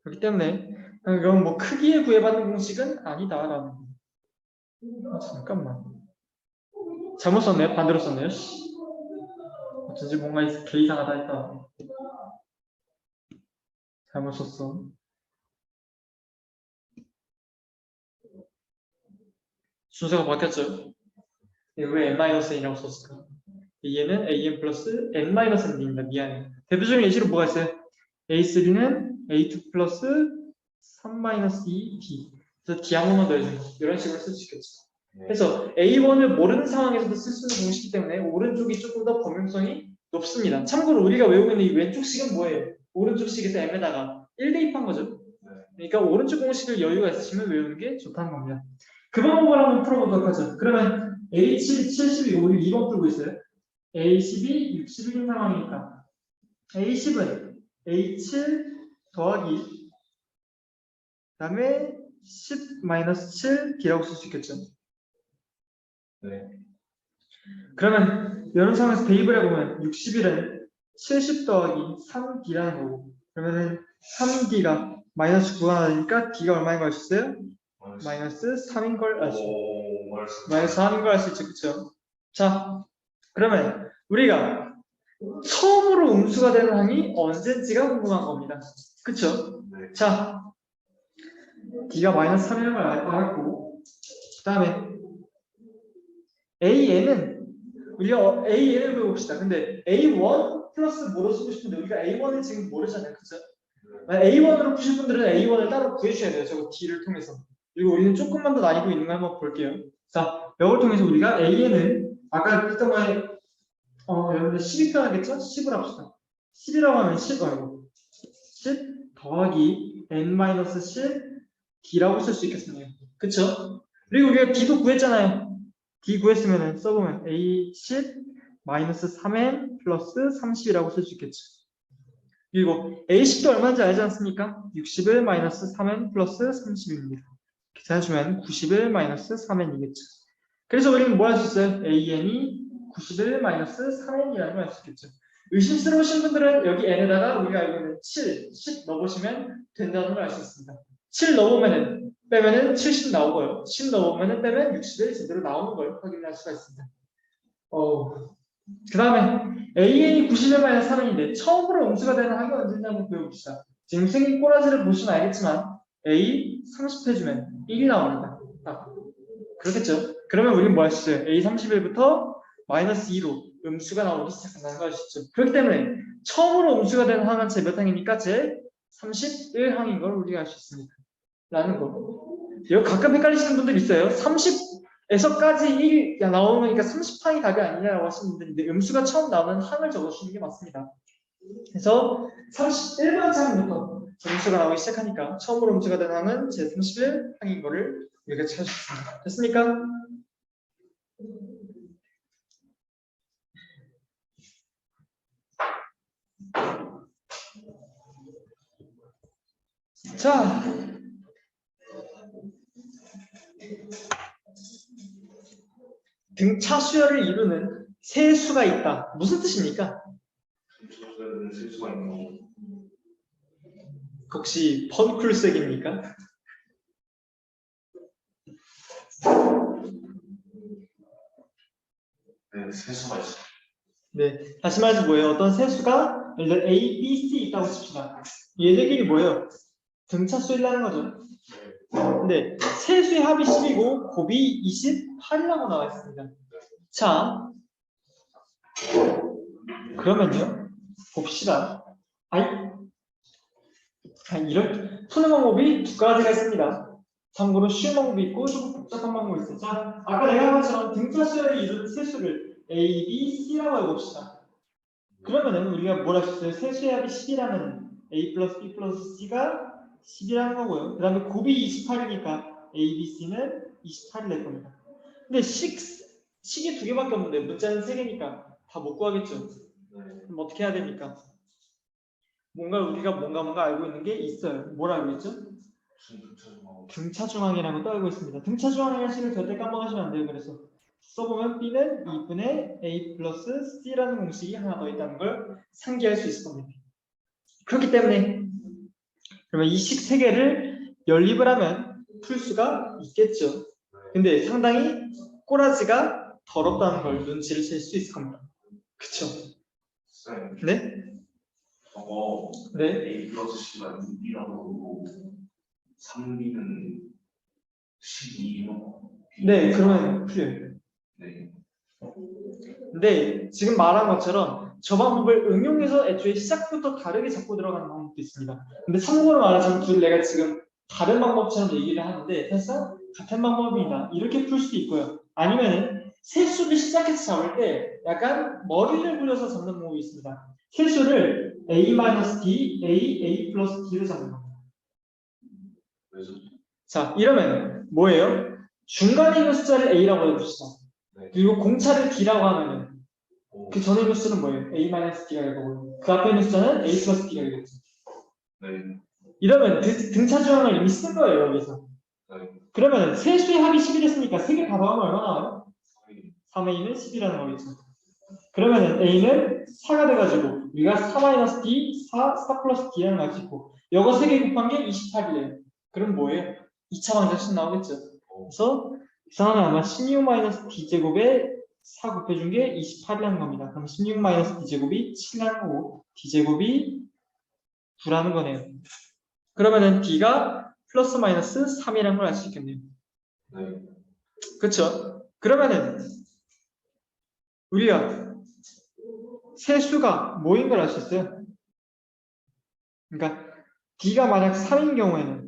그렇기 때문에 이건 뭐 크기에 구애받는 공식은 아니다라는 거. 잠깐만. 잘못 썼네요. 반대로 썼네요. 어쩐지 뭔가 개 이상하다 했다. 잘못 썼어. 순서가 바뀌었죠. 왜 N-N이라고 썼을까? 얘는 AN 플러스 N-N입니다. 미안해. 대표적인 예시로 뭐가 있어요? A3는 A2 플러스 3-2D. 그래서 D 한 번만 더 해주는 거. 이런 식으로 쓸 수 있겠죠. 그래서 A1을 모르는 상황에서도 쓸 수 있는 공식이기 때문에 오른쪽이 조금 더 범용성이 높습니다. 참고로 우리가 외우고 있는 이 왼쪽 식은 뭐예요? 오른쪽 식에서 M에다가 1 대입한 거죠. 그러니까 오른쪽 공식을 여유가 있으시면 외우는 게 좋다는 겁니다. 그 방법을 한번 풀어보도록 하죠. 그러면 A7이 72, 우리 2번 풀고 있어요. A10이 61인 상황이니까 A10은 A7 더하기 그다음에 10-7D라고 쓸 수 있겠죠. 네. 그러면 이런 상황에서 대입을 해보면 60일은 70 더하기 3D라는 거고 그러면은 3D가 마이너스 9가 나니까 D가 얼마인 걸 수 있어요? 마이너스 3인 걸 알 수 있죠. 마이너스 3인 걸 알 수 있죠. 그쵸? 자, 그러면 우리가 처음으로 음수가 되는 항이 언젠지가 궁금한 겁니다. 그쵸? 네. 자, D가 마이너스 3이라는 걸 알았고 그 다음에 AN은 우리가 AN을 배워봅시다. 근데 A1 플러스 뭐로 쓰고 싶은데 우리가 A1을 지금 모르잖아요. 그쵸? A1으로 푸실 분들은 A1을 따로 구해주셔야 돼요. 저거 D를 통해서. 그리고 우리는 조금만 더 나뉘고 있는 거 한번 볼게요. 자, 이걸 통해서 우리가 AN은 아까 했던 거에 여러분들 10이 편하겠죠? 10을 합시다. 10이라고 하면 10 아니고 10 더하기 N-10 D라고 쓸 수 있겠습니다. 그쵸? 그리고 우리가 D도 구했잖아요. D 구했으면 써보면 A10 마이너스 3N 플러스 30이라고 쓸 수 있겠죠. 그리고 A10도 얼마인지 알지 않습니까? 60을 마이너스 3N 플러스 30입니다. 계산해주면 90을 마이너스 3N이겠죠. 그래서 우리는 뭐 할 수 있어요? AN이 90을 마이너스 3N이라는 걸 할 수 있겠죠. 의심스러우신 분들은 여기 n에다가 우리가 알고 있는 7, 10 넣어보시면 된다는 걸 알 수 있습니다. 7 넣어보면은 빼면은 70 나오고요. 10 넣어보면은 빼면 60이 제대로 나오는 걸 확인할 수가 있습니다. 그 다음에 AA 91-3인데 처음으로 음수가 되는 항이 언제인지 한번 배워봅시다. 지금 생긴 꼬라지를 보시면 알겠지만 A 30 해주면 1이 나옵니다. 그렇겠죠? 그러면 우리는 뭐 할 수 있어요? A 31부터 마이너스 2로 음수가 나오기 시작한다는 걸 알 수 있죠. 그렇기 때문에 처음으로 음수가 되는 항은 제 몇 항입니까? 제 31항인 걸 우리가 알 수 있습니다. 라는 거. 여기 가끔 헷갈리시는 분들 있어요. 30에서까지 1이 나오는 거니까 30항이 답이 아니냐라고 하시는 분들인데 음수가 처음 나오는 항을 적어주시는 게 맞습니다. 그래서 31번 항부터 음수가 나오기 시작하니까 처음으로 음수가 되는 항은 제 31항인 거를 우리가 찾을 수 있습니다. 됐습니까? 자, 등차 수열을 이루는 세 수가 있다. 무슨 뜻입니까? 등차수열을 쓸 수가 있는 혹시 펀쿨색입니까? 네, 쓸 수가 있어요. 네, 다시 말해서 뭐예요? 어떤 세 수가 예를 들어 A, B, C 있다고 칩시다. 얘네들이 뭐예요? 등차 수열이라는 거죠. 근데 세 수의 합이 10이고 곱이 28이라고 나와 있습니다. 자, 그러면요. 봅시다. 이런 푸는 방법이 두 가지가 있습니다. 참고로 쉬운 방법이 있고 조금 복잡한 방법이 있어요. 자, 아까 내가 한 것처럼 등차 수열을 이루는 세 수를 A, B, C라고 해봅시다. 그러면은 우리가 뭘 할 수 있어요? 세 수의 합이 10이라면 A 플러스 B 플러스 C가 10이라는 거고요. 그 다음에 곱이 28이니까 A, B, C는 28이 될 겁니다. 근데 식이 두 개밖에 없는데 문자는 세 개니까 다 못 구하겠죠. 그럼 어떻게 해야 됩니까? 우리가 뭔가 알고 있는 게 있어요. 뭘 알고 있죠? 등차중항이라는 것도 알고 있습니다. 등차중항이라는 식을 절대 까먹으시면 안 돼요. 그래서 써보면 B는 2분의 A 플러스 C라는 공식이 하나 더 있다는 걸 상기할 수 있을 겁니다. 그렇기 때문에 그러면 이 식 세 개를 연립을 하면 풀 수가 있겠죠. 근데 상당히 꼬라지가 더럽다는 걸 눈치를 챌 수 있을 겁니다. 그쵸? 네? 네? A 플러스 C가 2라고 하고 3B는 12요. 네, 그러면 풀려요. 네. 근데 지금 말한 것처럼 저 방법을 응용해서 애초에 시작부터 다르게 잡고 들어가는 방법도 있습니다. 근데 참고로 말하자면 둘 내가 지금 다른 방법처럼 얘기를 하는데 사실상 같은 방법이다. 이렇게 풀 수도 있고요. 아니면은 세수를 시작해서 잡을 때 약간 머리를 굴려서 잡는 방법이 있습니다. 세수를 A-D, A 플러스 D로 잡는 겁니다. 그래서 자, 이러면 뭐예요? 중간에 있는 숫자를 A라고 해봅시다. 네. 그리고 공차를 D라고 하면은 그 전에 있는 숫자는 뭐예요? A-D가 될 거고요. 그 앞에 있는 숫자는 A 플러스 D가 되겠죠. 네. 이러면 등차 중항을 이미 쓴 거예요, 여기서. 네. 그러면 세 수의 합이 10이 됐으니까 3개 다 더하면 얼마 나와요? 3이 3A는 10이라는 거겠죠. 그러면 A는 4가 돼가지고 우리가 4-D, 4 플러스 D라는 걸 찍고 이거 3개 곱한 게 28이에요. 그럼 뭐예요? 2차 방정식 나오겠죠. 그래서 이 상황은 아마 16-D제곱에 4 곱해준 게 28이라는 겁니다. 그럼 16-D제곱이 7이라는 거고 D제곱이 9라는 거네요. 그러면은 D가 플러스 마이너스 3이라는 걸 알 수 있겠네요. 네. 그쵸? 그러면은 우리가 세 수가 뭐인 걸 알 수 있어요? 그러니까 D가 만약 3인 경우에는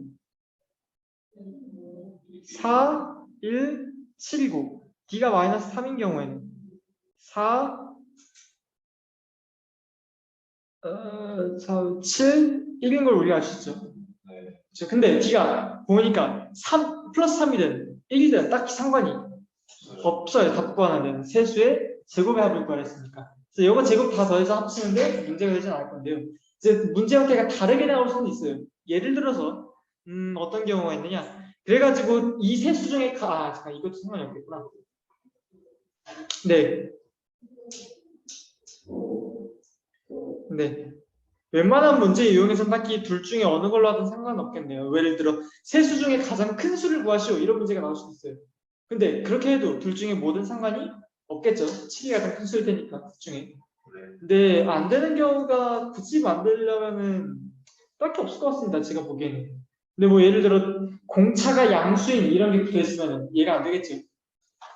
4, 1, 7이고 D가 마이너스 3인 경우에는 4, 7, 1인 걸 우리가 알 수 있죠. 네. 그렇죠? 근데 D가 보니까 3 플러스 3이든 1이든 딱히 상관이 없어요. 답 구하는 데는 세수의 제곱의 합을 구하랬으니까. 그래서 이거 제곱 다 더해서 합치는데 문제가 되진 않을 건데요. 이제 문제 형태가 다르게 나올 수는 있어요. 예를 들어서 어떤 경우가 있느냐? 그래가지고 이 세 수 중에 잠깐 이것도 상관이 없겠구나. 네. 네. 웬만한 문제 이용해서 딱히 둘 중에 어느 걸로 하든 상관없겠네요. 예를 들어 세수 중에 가장 큰 수를 구하시오 이런 문제가 나올 수도 있어요. 근데 그렇게 해도 둘 중에 뭐든 상관이 없겠죠. 7이 가장 큰 수일 테니까 둘 중에. 네. 근데 안 되는 경우가 굳이 만들려면은 딱히 없을 것 같습니다. 제가 보기에는. 근데 뭐 예를 들어 공차가 양수인 이런 게 붙어 있으면 이해가 안 되겠죠.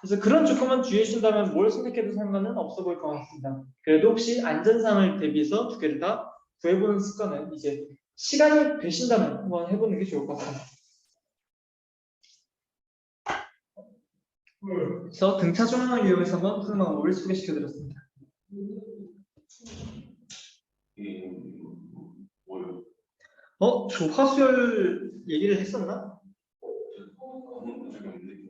그래서 그런 조건만 주의해 준다면 뭘 선택해도 상관은 없어 보일 것 같습니다. 그래도 혹시 안전상을 대비해서 두 개를 다 구해보는 습관은 이제 시간이 되신다면 한번 해보는 게 좋을 것 같습니다. 그래서 등차 조항을 이용해서 한번 푸는 방법을 소개시켜드렸습니다. 이게 뭐요? 조화수열 얘기를 했었나? 아무 적이 없는데.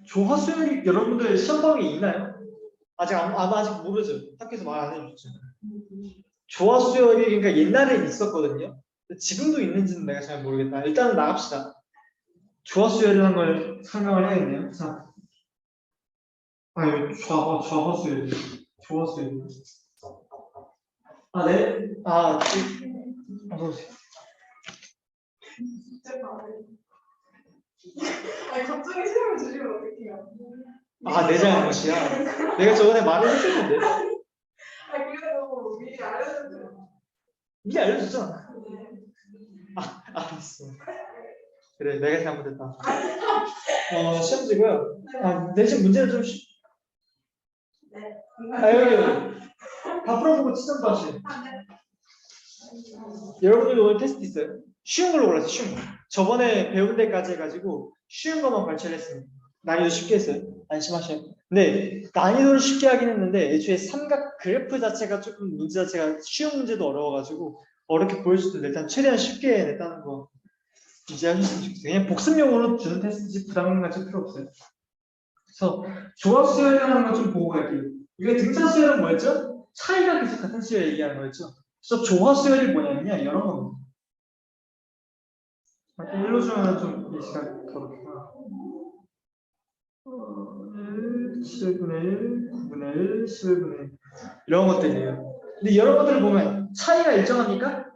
조화수열이 여러분들 시험방에 있나요? 아직 모르죠. 학교에서 말 안 해줬죠. 조화수열이 그러니까 옛날에 있었거든요. 근데 지금도 있는지는 내가 잘 모르겠다. 일단은 나갑시다. 조화수열이라는 걸 설명을 해야겠네요. 자, 이거 조화수열. 조화수열. 네. 어서오세요. 아니 갑자기 시험을 주시면 어떡해요? 내 잘못이야. 내가 저번에 말을 했을 텐데. 그래도 미리 알려주세요. 미리 알려줬잖아. 알았어. 그래, 내가 잘못했다. 시험지고요. 대신 문제는 좀 네. 여기. 다 풀어보고 치점 다시. 여러분들도 오늘 테스트 있어요? 쉬운 걸로 골랐어요, 쉬운 거. 저번에 배운 데까지 해가지고 쉬운 것만 발췌를 했습니다. 난이도 쉽게 했어요. 안심하셔요. 근데 난이도를 쉽게 하긴 했는데 애초에 삼각 그래프 자체가 조금 문제 자체가 쉬운 문제도 어려워가지고 어렵게 보일 수도 있는데 일단 최대한 쉽게 냈다는 거 유지하셨으면 좋겠어요. 그냥 복습용으로 주는 테스트지 부담 가질 필요 없어요. 그래서 조합 수열이라는 거 좀 보고 갈게요. 이게 등차 수열은 뭐였죠? 차이가 계속 같은 수열 얘기하는 거였죠. 그래서 조화 수열이 뭐냐면요. 이런 겁니다. 일로 주면 좀 예시가 더럽구나. 1, 7분의 1, 9분의 1, 11분의 1 이런 것들이에요. 근데 이런 것들을 보면 차이가 일정합니까?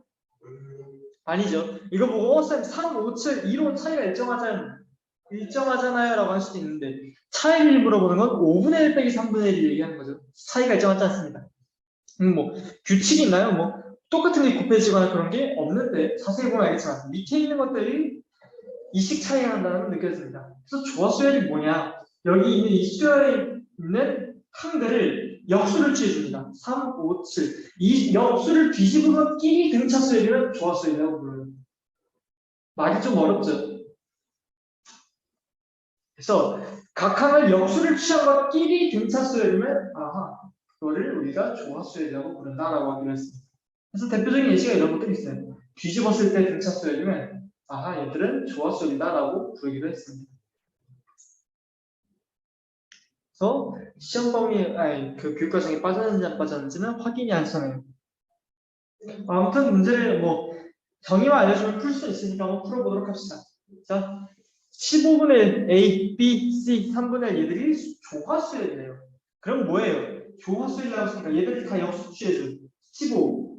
아니죠. 이거 보고 쌤 3, 5, 7, 2로 차이가 일정하잖아요 라고 할 수도 있는데 차이를 물어보는 건 5분의 1 빼기 3분의 1을 얘기하는 거죠. 차이가 일정하지 않습니다. 뭐 규칙이 있나요? 뭐 똑같은 게 곱해지거나 그런 게 없는데 자세히 보면 알겠지만 밑에 있는 것들이 이식 차이가 난다는 걸 느껴집니다. 그래서 조화 수열이 뭐냐? 여기 있는 이 수열에 있는 항들을 역수를 취해줍니다. 3, 5, 7. 이 역수를 뒤집으면 끼리 등차 수열이면 조화 수열이라고 불러요. 말이 좀 어렵죠? 그래서 각 항을 역수를 취한 것끼리 등차 수열이면 그거를 우리가 조화 수열이라고 부른다라고 하기로 했습니다. 그래서 대표적인 예시가 이런 것들이 있어요. 뒤집었을 때 등차 수열이면 얘들은 조화 수열이다라고 부르기도 했습니다. 그래서 시험 범위, 그 교육 과정에 빠졌는지 안 빠졌는지는 확인이 안 되네요. 아무튼 문제를 정의만 알려주면 풀 수 있으니까 한번 풀어보도록 합시다. 자, 15분의 1 A, B, C, 3분의 1 얘들이 조화수열이래요. 그럼 뭐예요? 조화수열이라고 했으니까 얘들이 다 역수 취해줘. 15,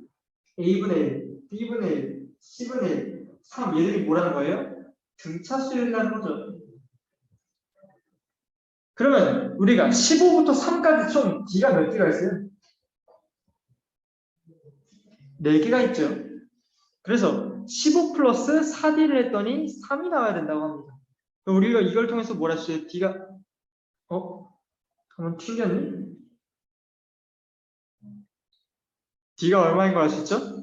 A분의 1, B분의 1, C분의 1, 3 얘들이 뭐라는 거예요? 등차수열이라는 거죠. 그러면 우리가 15부터 3까지 총 D가 몇 개가 있어요? 4개가 있죠. 그래서 15 플러스 4D를 했더니 3이 나와야 된다고 합니다. 그럼 우리가 이걸 통해서 뭘 할 수 있어요? D가 한번 튕겼니? D가 얼마인 걸 알 수 있죠?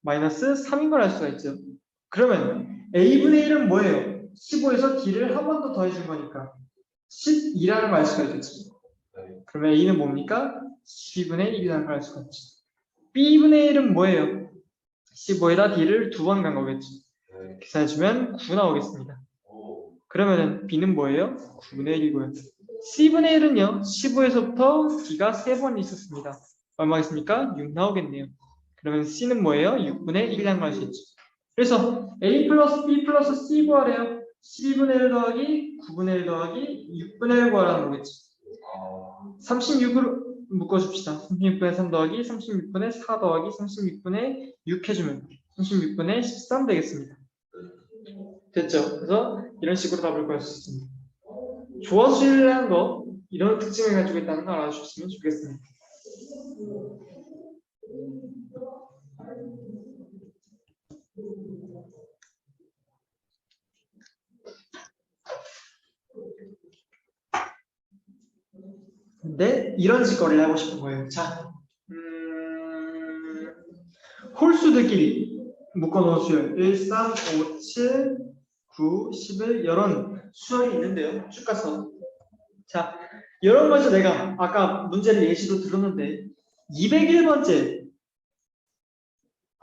마이너스 3인 걸 알 수가 있죠. 그러면 A분의 1은 뭐예요? 15에서 D를 한 번 더 더해준 거니까 12라는 걸 알 수가 있겠죠. 그러면 A는 뭡니까? 12분의 1이라는 걸 알 수가 있죠. B분의 1은 뭐예요? 15에다 D를 2번 간 거겠죠. 계산해주면 9 나오겠습니다. 그러면 B는 뭐예요? 9분의 1이고요. C분의 1은요. 15에서부터 D가 3번 있었습니다. 얼마겠습니까? 6 나오겠네요. 그러면 C는 뭐예요? 6분의 1이라는 걸 알 수 있죠. 그래서 A 플러스 B 플러스 C 구하래요. 12분의 1 더하기 9분의 1 더하기 6분의 1 구하라는 거겠죠. 36으로 묶어줍시다. 36분의 3 더하기 36분의 4 더하기 36분의 6 해주면 36분의 13 되겠습니다. 됐죠? 그래서 이런 식으로 답을 구할 수 있습니다. 조어수라는 거 이런 특징을 가지고 있다는 걸 알아주셨으면 좋겠습니다. 근데 이런 짓거리를 하고 싶은 거예요. 자, 홀수들끼리 묶어놓은 수열 1, 3, 5, 7, 9, 11 이런 수열이 있는데요. 쭉 가서 자, 이런 거에서 내가 아까 문제를 예시로 들었는데 201번째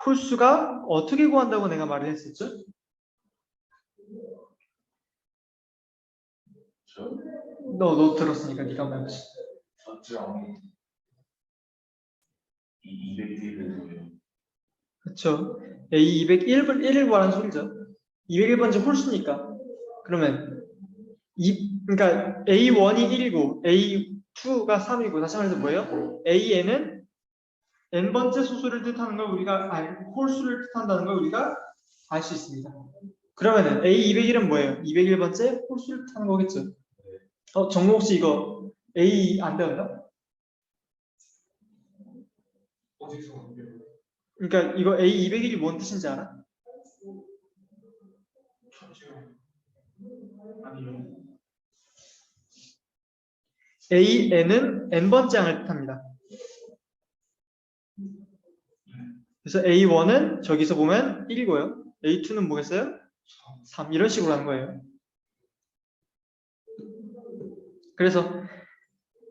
홀수가 어떻게 구한다고 내가 말을 했었죠? 너 들었으니까 네가 한번 해보자. 첫째 항이 이 201을 그렇죠. A 201을 구하는 소리죠. 201번째 홀수니까. 그러면 그러니까 A1이 1이고 A2가 3이고 다시 말해서 뭐예요? AN은 n번째 소수를 뜻하는 걸 우리가 홀수를 뜻한다는 걸 우리가 알 수 있습니다. 그러면은 A201은 뭐예요? 201번째 홀수를 뜻하는 거겠죠. 정모 혹시 이거 A 안 배웠나? 어디서 그러니까 이거 A201이 뭔 뜻인지 알아? 아니요. AN은 n번째 항을 뜻합니다. 그래서 A1은 저기서 보면 1이고요. A2는 뭐겠어요? 3 이런 식으로 하는 거예요. 그래서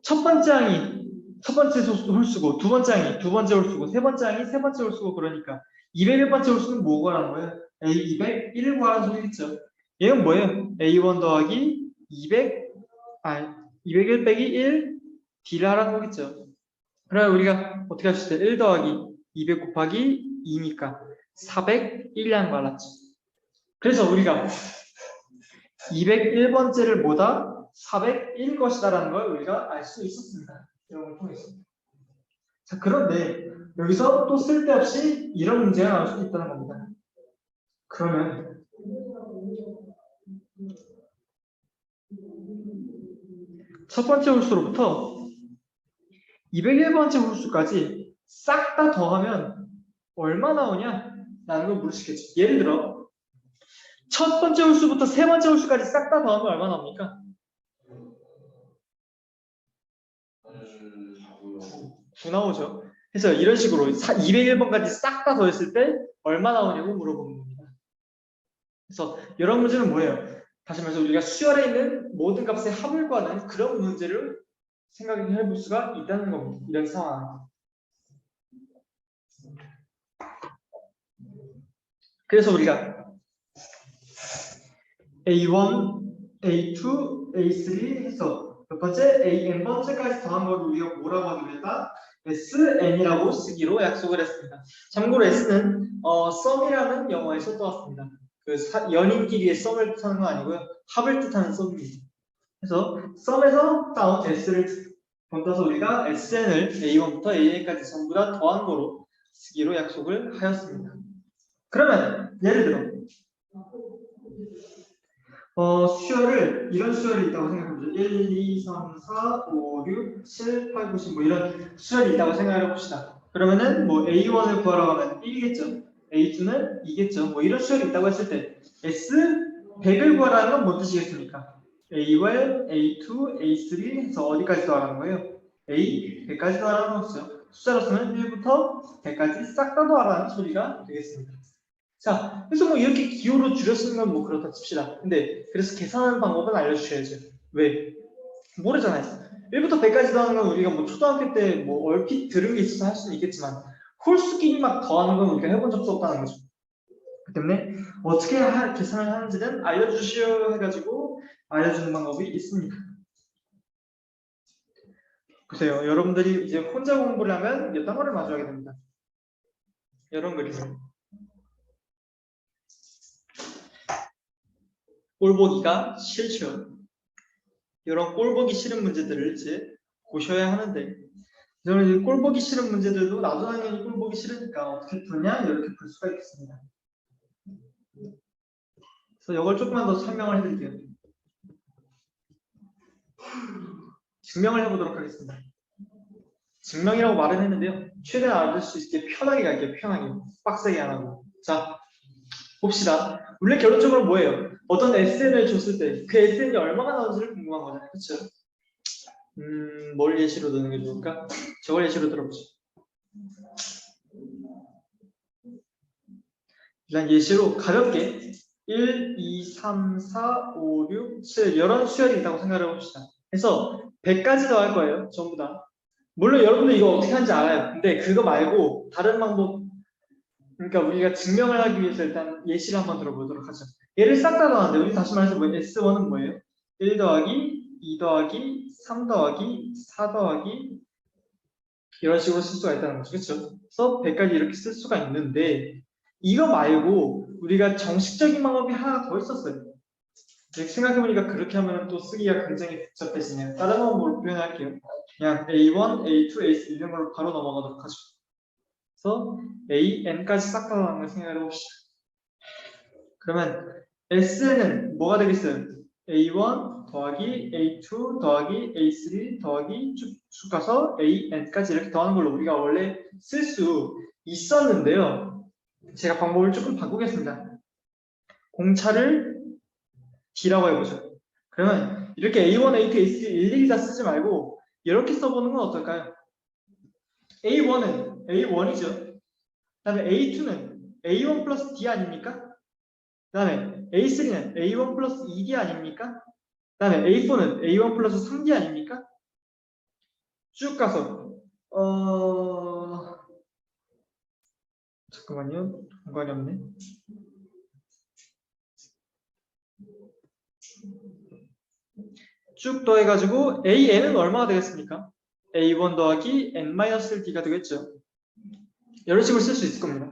첫 번째 항이 첫 번째 홀수고 두 번째 항이 두 번째 홀수고 세 번째 항이 세 번째 홀수고 그러니까 201번째 홀수는 뭐라는 거예요? A201 구하는 소리겠죠. 얘는 뭐예요? A1 더하기 201 빼기 1 D를 하라는 거겠죠. 그러면 우리가 어떻게 할 수 있어요? 1 더하기 200 곱하기 2니까 401량 말랐죠. 그래서 우리가 201번째를 뭐다? 401 것이다라는 걸 우리가 알 수 있었습니다. 이런 걸 통해서. 자, 그런데 여기서 또 쓸데없이 이런 문제가 나올 수도 있다는 겁니다. 그러면 첫 번째 홀수로부터 201번째 홀수까지 싹 다 더하면 얼마 나오냐? 라는 걸 물으시겠죠. 예를 들어 첫 번째 홀수부터 세 번째 홀수까지 싹 다 더하면 얼마 나옵니까? 9 나오죠. 그래서 이런 식으로 201번까지 싹 다 더했을 때 얼마 나오냐고 물어보는 겁니다. 그래서 이런 문제는 뭐예요? 다시 말해서 우리가 수열에 있는 모든 값의 합을 구하는 그런 문제를 생각해 볼 수가 있다는 겁니다. 이런 상황. 그래서 우리가 A1, A2, A3 해서 몇 번째 AN번째까지 더한 걸 우리가 뭐라고 하기로 했다? SN이라고 쓰기로 약속을 했습니다. 참고로 S는 썸이라는 영어에서 떠왔습니다. 그 연인끼리의 썸을 뜻하는 건 아니고요. 합을 뜻하는 썸입니다. 그래서 썸에서 따온 S를 본따서 우리가 SN을 A1부터 AN까지 전부 다 더한 거로 쓰기로 약속을 하였습니다. 그러면 예를 들어 수열을 이런 수열이 있다고 생각해보죠. 1, 2, 3, 4, 5, 6, 7, 8, 9, 10 뭐 이런 수열이 있다고 생각해 봅시다. 그러면은 뭐 A1을 구하라고 하면 1이겠죠. A2는 2겠죠. 뭐 이런 수열이 있다고 했을 때 S 100을 구하라는 건 뭔 뜻이겠습니까? A1, A2, A3 해서 어디까지 더하라는 거예요? A 100까지 더하라는 거죠. 숫자로서는 1부터 100까지 싹 다 더하라는 소리가 되겠습니다. 자, 그래서 뭐 이렇게 기호로 줄였으면 건 뭐 그렇다 칩시다. 근데 그래서 계산하는 방법은 알려주셔야죠. 왜? 모르잖아요. 1부터 100까지 더하는 건 우리가 뭐 초등학교 때 뭐 얼핏 들은 게 있어서 할 수는 있겠지만 홀수끼리 막 더하는 건 우리가 해본 적도 없다는 거죠. 그렇기 때문에 어떻게 계산을 하는지는 알려주시오 해가지고 알려주는 방법이 있습니다. 보세요. 여러분들이 이제 혼자 공부를 하면 몇 단어를 마주하게 됩니다. 이런 그림을. 꼴보기가 싫죠. 이런 꼴보기 싫은 문제들을 이제 보셔야 하는데 저는 이 꼴 보기 싫은 문제들도 나도 당연히 꼴 보기 싫으니까 어떻게 푸냐 이렇게 풀 수가 있겠습니다. 그래서 이걸 조금만 더 설명을 해드릴게요. 증명을 해보도록 하겠습니다. 증명이라고 말은 했는데요. 최대한 알아들 수 있게 편하게 갈게요. 편하게. 빡세게 안 하고. 자, 봅시다. 원래 결론적으로 뭐예요? 어떤 SN을 줬을 때 그 SN이 얼마가 나오는지를 궁금한 거잖아요. 그렇죠? 뭘 예시로 드는 게 좋을까? 저걸 예시로 들어보죠. 일단 예시로 가볍게 1, 2, 3, 4, 5, 6, 7 이런 수열이 있다고 생각을 해봅시다. 그래서 100까지 더할 거예요. 전부 다. 물론 여러분들 이거 어떻게 하는지 알아요. 근데 그거 말고 다른 방법, 그러니까 우리가 증명을 하기 위해서 일단 예시를 한번 들어보도록 하죠. 얘를 싹 다 더하는데 우리 다시 말해서 뭐 S1은 뭐예요? 1 더하기 2 더하기 3 더하기 4 더하기 이런 식으로 쓸 수가 있다는 거죠. 그렇죠? 그래서 100까지 이렇게 쓸 수가 있는데 이거 말고 우리가 정식적인 방법이 하나 더 있었어요. 생각해보니까 그렇게 하면 또 쓰기가 굉장히 복잡해지네요. 다른 방법으로 표현할게요. 그냥 A1, A2, A3 이런 걸로 바로 넘어가도록 하죠. 그래서 A, N까지 싹 다 나오는 걸 생각해 봅시다. 그러면 S는 뭐가 되겠어요? A1 더하기 A2 더하기 A3 더하기 쭉 가서 A, N까지 이렇게 더하는 걸로 우리가 원래 쓸 수 있었는데요. 제가 방법을 조금 바꾸겠습니다. 공차를 D라고 해보죠. 그러면 이렇게 A1, A2, A3 일일이 다 쓰지 말고 이렇게 써보는 건 어떨까요? A1은 A1이죠. 그 다음에 A2는 A1 플러스 D 아닙니까? 그 다음에 A3는 A1 플러스 2D 아닙니까? 그 다음에 A4는 A1 플러스 3D 아닙니까? 쭉 가서 잠깐만요. 공간이 없네. 쭉 더해가지고 AN은 얼마가 되겠습니까? A1 더하기 N-1D가 되겠죠. 이런 식으로 쓸 수 있을 겁니다.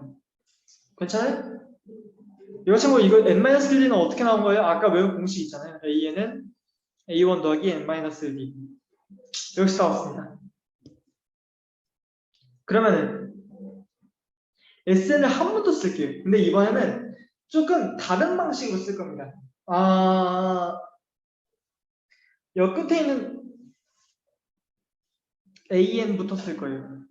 괜찮아요? 이거 참고 이거 N-1D는 어떻게 나온 거예요? 아까 외운 공식 있잖아요. AN은 A1 더하기 N-1D 여기서 나왔습니다. 그러면은 SN을 한 번 더 쓸게요. 근데 이번에는 조금 다른 방식으로 쓸 겁니다. 여 끝에 있는 AN부터 쓸 거예요.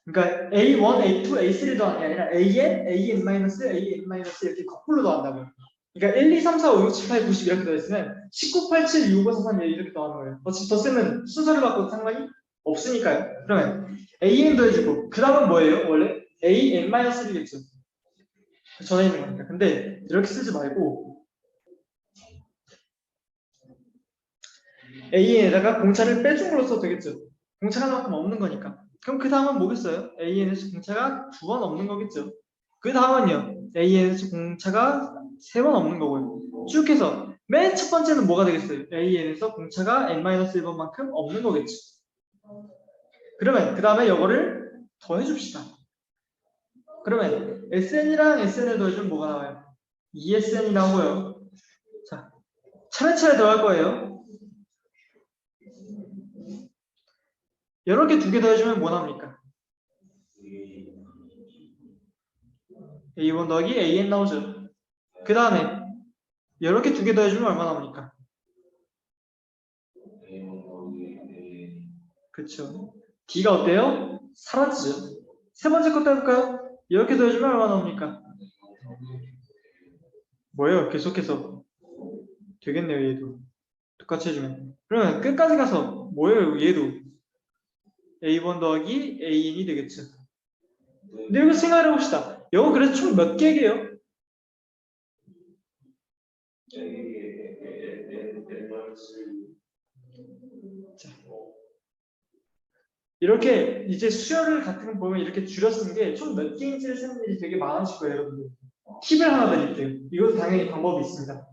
그러니까 A1, A2, A3 더하는 게 아니라 AN, AN-, AN- 이렇게 거꾸로 더한다고요. 그러니까 1, 2, 3, 4, 5, 6, 7, 8, 90 이렇게 더했으면 19, 8, 7, 6, 5, 4, 3 이렇게 더하는 거예요. 더 쓰면 순서를 바꿔도 상관이 없으니까요. 그러면 AN 더해주고 그 다음은 뭐예요? 원래 AN-1겠죠. 전에 있는 거니까. 근데 이렇게 쓰지 말고 AN에다가 공차를 빼준 걸로 써도 되겠죠. 공차가 그만큼 없는 거니까. 그럼 그 다음은 뭐겠어요? AN에서 공차가 2번 없는 거겠죠. 그 다음은요. AN에서 공차가 3번 없는 거고요. 쭉 해서 맨 첫 번째는 뭐가 되겠어요? AN에서 공차가 N-1번만큼 없는 거겠죠. 그러면 그 다음에 이거를 더해줍시다. 그러면 SN이랑 SN을 더해주면 뭐가 나와요? ESN이 나오고요. 자, 차례차례 더할 거예요. 이렇게 두 개 더해주면 뭐 나옵니까? A1 더하기 AN 나오죠. 그 다음에 이렇게 두 개 더해주면 얼마 나옵니까? 그쵸. D가 어때요? 사라지죠. 세 번째 것도 해볼까요? 이렇게 더해주면 얼마 나옵니까? 뭐예요? 계속해서 되겠네요. 얘도 똑같이 해주면. 그러면 끝까지 가서 뭐예요? 얘도 A1 더하기 AN이 되겠죠. 근데 이거 생각해 봅시다. 이거 그래서 총 몇 개예요? 자, 이렇게 이제 수열을 같은 거 보면 이렇게 줄여 쓰는 게 총 몇 개인지를 쓰는 일이 되게 많으실 거예요, 여러분들. 팁을 하나 드릴게요. 이것도 당연히 방법이 있습니다.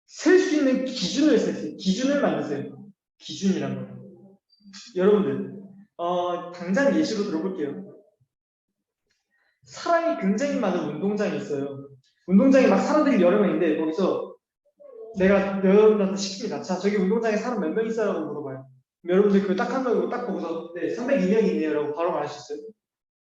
셀 수 있는 기준을 세세요. 기준을 만드세요. 기준이란 거예요. 여러분들, 당장 예시로 들어볼게요. 사람이 굉장히 많은 운동장이 있어요. 운동장에 막 사람들이 여러 명인데 거기서 내가 여러분한테 시킵니다. 자, 저기 운동장에 사람 몇 명 있어요? 라고 물어봐요. 여러분들 그거 딱 한 거 딱 보고서 네, 302명이네요 라고 바로 말할 수 있어요?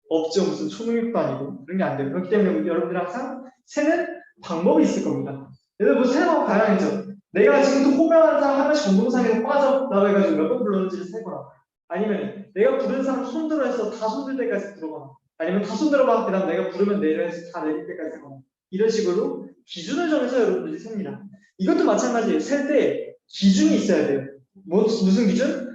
없죠. 무슨 초능력도 아니고 그런 게 안 돼요. 그렇기 때문에 여러분들 항상 세는 방법이 있을 겁니다. 예를 들어 뭐 세는 방법 다양하죠. 내가 지금도 호명하는 사람 한 명씩 공동상에서 빠져나와 해가지고 몇 번 불렀는지를 세거나 아니면 내가 부른 사람 손들어 해서 다 손들 때까지 부르거나 아니면 다 손들어봐 그다음 내가 부르면 내려 해서 다 내릴 때까지 하거나 이런 식으로 기준을 정해서 여러분들이 셉니다. 이것도 마찬가지예요. 셀 때 기준이 있어야 돼요. 무슨 기준?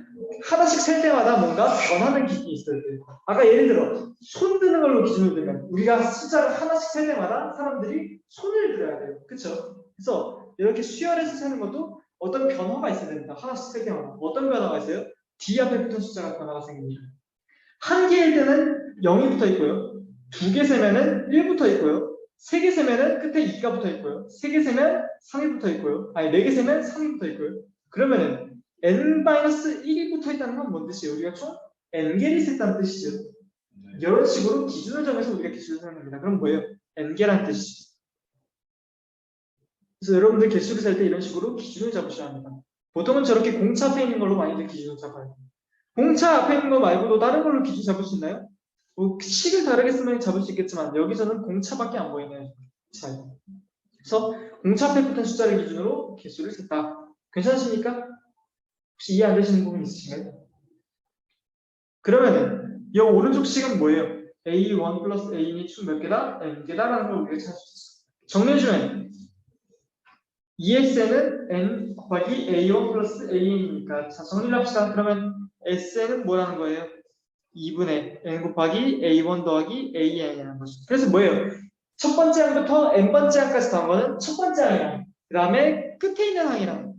하나씩 셀 때마다 뭔가 변하는 기준이 있어야 돼요. 아까 예를 들어 손 드는 걸로 기준을 들면 우리가 숫자를 하나씩 셀 때마다 사람들이 손을 들어야 돼요. 그렇죠? 그래서 이렇게 수열해서 세는 것도 어떤 변화가 있어야 됩니다. 하나씩 셀 때마다. 어떤 변화가 있어요? D 앞에 붙은 숫자가 변화가 생깁니다. 한 개일 때는 0이 붙어 있고요. 두 개 세면은 1 붙어 있고요. 세 개 세면은 끝에 2가 붙어 있고요. 세 개 세면 3이 붙어 있고요. 아니, 네 개 세면 3이 붙어 있고요. 그러면은 n-1이 붙어 있다는 건 뭔 뜻이에요? 우리가 총 n개를 셌다는 뜻이죠. 이런 식으로 기준을 정해서 우리가 개수를 세는 겁니다. 그럼 뭐예요? n개라는 뜻이죠. 그래서 여러분들 개수를 셀 때 이런 식으로 기준을 잡으셔야 합니다. 보통은 저렇게 공차 앞에 있는 걸로 많이들 기준을 잡아요. 공차 앞에 있는 거 말고도 다른 걸로 기준 잡을 수 있나요? 뭐 식을 다르게 쓰면 잡을 수 있겠지만 여기서는 공차밖에 안 보이네요. 차이. 그래서 공차 앞에 붙은 숫자를 기준으로 개수를 셌다. 괜찮으십니까? 혹시 이해 안 되시는 부분 있으신가요? 그러면은 이 오른쪽 식은 뭐예요? A1 플러스 A인이 총 몇 개다? n개다라는 걸 우리가 찾을 수 있어. 정리해주면 ESN은 n 곱하기 A1 플러스 A이니까 자 정리를 합시다. 그러면 SN은 뭐라는 거예요? 2분의 n 곱하기 A1 더하기 AN이라는 거죠. 그래서 뭐예요? 첫 번째 항부터 n번째 항까지 더한 거는 첫 번째 항이랑 그 다음에 끝에 있는 항이랑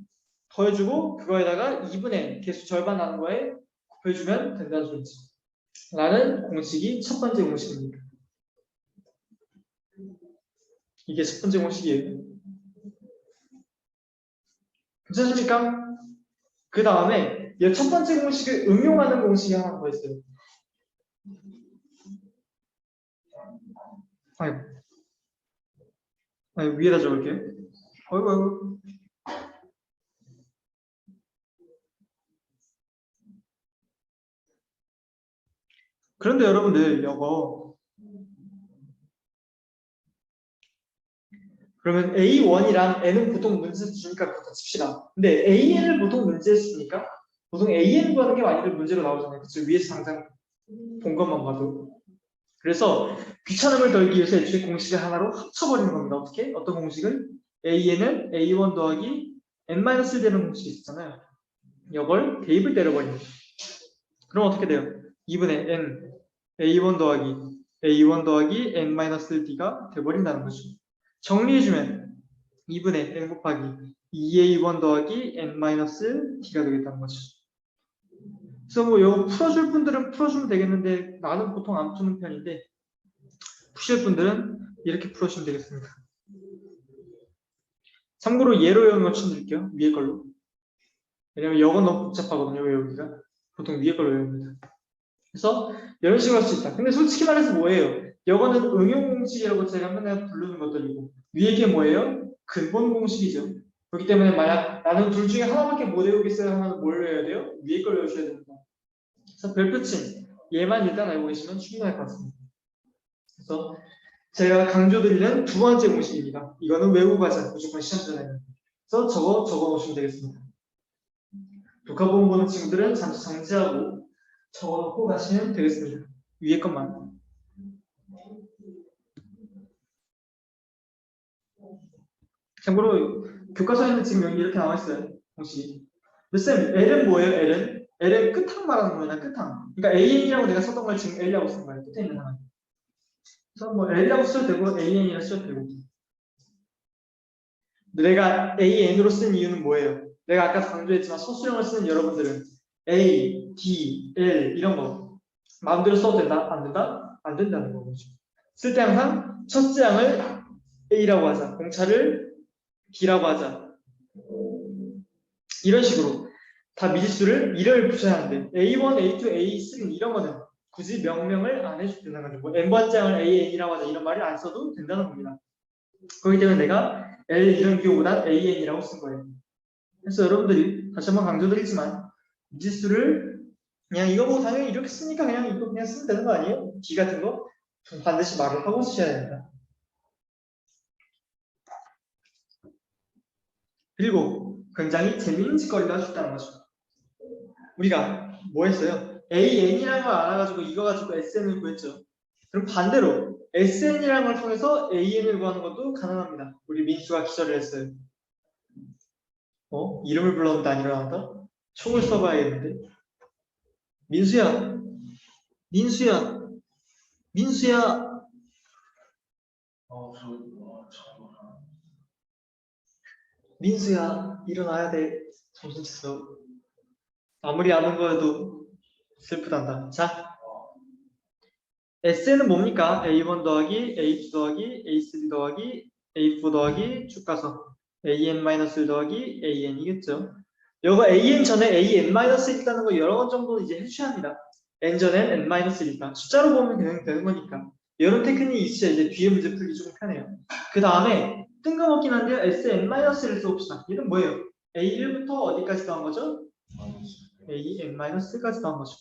더해주고 그거에다가 2분의 개수 절반 나는 거에 곱해주면 된다는 소리죠. 라는 공식이 첫 번째 공식입니다. 이게 첫 번째 공식이에요. 괜찮습니까? 그 다음에 이 첫 번째 공식을 응용하는 공식이 하나 더 있어요. 아이고 위에다 적을게요. 아이고. 그런데 여러분들 이거 그러면 A1이랑 N은 보통 문제에서 주니까 그렇다 칩시다. 근데 AN을 보통 문제에서 주니까 보통 AN 구하는 게 많이들 문제로 나오잖아요. 그쵸? 위에서 당장 본 것만 봐도. 그래서 귀찮음을 덜기 위해서 애초에 공식을 하나로 합쳐버리는 겁니다. 어떻게? 어떤 공식을? AN은 A1 더하기 N-1 되는 공식이 있잖아요. 이걸 대입을 때려버립니다. 그럼 어떻게 돼요? 2분의 N A1 더하기 A1 더하기 N-D가 돼버린다는 거죠. 정리해주면 2분의 N 곱하기 2A1 더하기 N-D가 되겠다는 거죠. 그래서 뭐 이거 풀어줄 분들은 풀어주면 되겠는데 나는 보통 안 푸는 편인데 푸실 분들은 이렇게 풀어주시면 되겠습니다. 참고로 예로 외우는 거 추천드릴게요. 위에 걸로. 왜냐면 이건 너무 복잡하거든요. 외우기가. 보통 위에 걸로 외웁니다. 그래서 이런 식으로 할 수 있다. 근데 솔직히 말해서 뭐예요? 이거는 응용 공식이라고 제가 맨날 부르는 것들이고 위에 게 뭐예요? 근본 공식이죠. 그렇기 때문에 만약 나는 둘 중에 하나밖에 못 외우겠어요 하면 뭘 외워야 돼요? 위에 걸 외우셔야 됩니다. 그래서 별표친 얘만 일단 알고 계시면 충분할 것 같습니다. 그래서 제가 강조드리는 두 번째 공식입니다. 이거는 외우고 가자. 무조건 시험 전에. 그래서 적어 놓으시면 되겠습니다. 독학본 보는 친구들은 잠시 정지하고 적어놓고 가시면 되겠습니다. 위에 것만. 참고로 교과서에는 지금 여기 이렇게 나와 있어요. 공식이. 근데 쌤, L은 뭐예요? L은 끝항 말하는 거예요. 끝항. 그러니까 AN이라고 내가 썼던 걸 지금 L이라고 쓴 거예요. 끝에 있는 항. 그래서 뭐 L이라고 써도 되고 AN이라고 써도 되고. 내가 AN으로 쓴 이유는 뭐예요? 내가 아까 강조했지만 소수령을 쓰는 여러분들은 A, D, L 이런 거 마음대로 써도 된다? 안 된다? 안 된다는 거죠. 쓸 때 항상 첫째 항을 A라고 하자. 공차를 D라고 하자. 이런 식으로 다 미지수를 1을 붙여야 하는데 A1, A2, A3 이런 거는 굳이 명명을 안 해줘도 된다는 거죠. 뭐 N번째 항을 AN이라고 하자 이런 말을 안 써도 된다는 겁니다. 그렇기 때문에 내가 L 이런 기호보단 AN이라고 쓴 거예요. 그래서 여러분들이 다시 한번 강조드리지만 미지수를 그냥 이거 보고 당연히 이렇게 쓰니까 그냥 이거 그냥 쓰면 되는 거 아니에요? D 같은 거 반드시 말을 하고 쓰셔야 됩니다. 그리고 굉장히 재미있는 짓거리를 할 수 있다는 거죠. 우리가 뭐 했어요? AN이라는 걸 알아가지고 이거 가지고 SN을 구했죠. 그럼 반대로 SN이라는 걸 통해서 AN을 구하는 것도 가능합니다. 우리 민수가 기절을 했어요. 이름을 불렀는데 안 일어난다? 총을 써봐야겠는데. 민수야, 민수야, 민수야. 잠깐만. 민수야, 일어나야 돼. 정신 차려. 아무리 아는 거여도 슬프단다. 자, SN은 뭡니까? A1 더하기 A2 더하기 A3 더하기 A4 더하기 쭉 가서 AN-1 더하기 AN이겠죠. 요거 AN 전에 AN-1 있다는 거 여러 번 정도는 이제 해주셔야 합니다. N 전엔 N-1이니까 숫자로 보면 그냥 되는 거니까 이런 테크닉이 있어야 이제 뒤에 문제 풀기 조금 편해요. 그 다음에 뜬금없긴 한데요. SN-를 써봅시다. 얘는 뭐예요? A1부터 어디까지 더한 거죠? AN-까지 더한 거죠.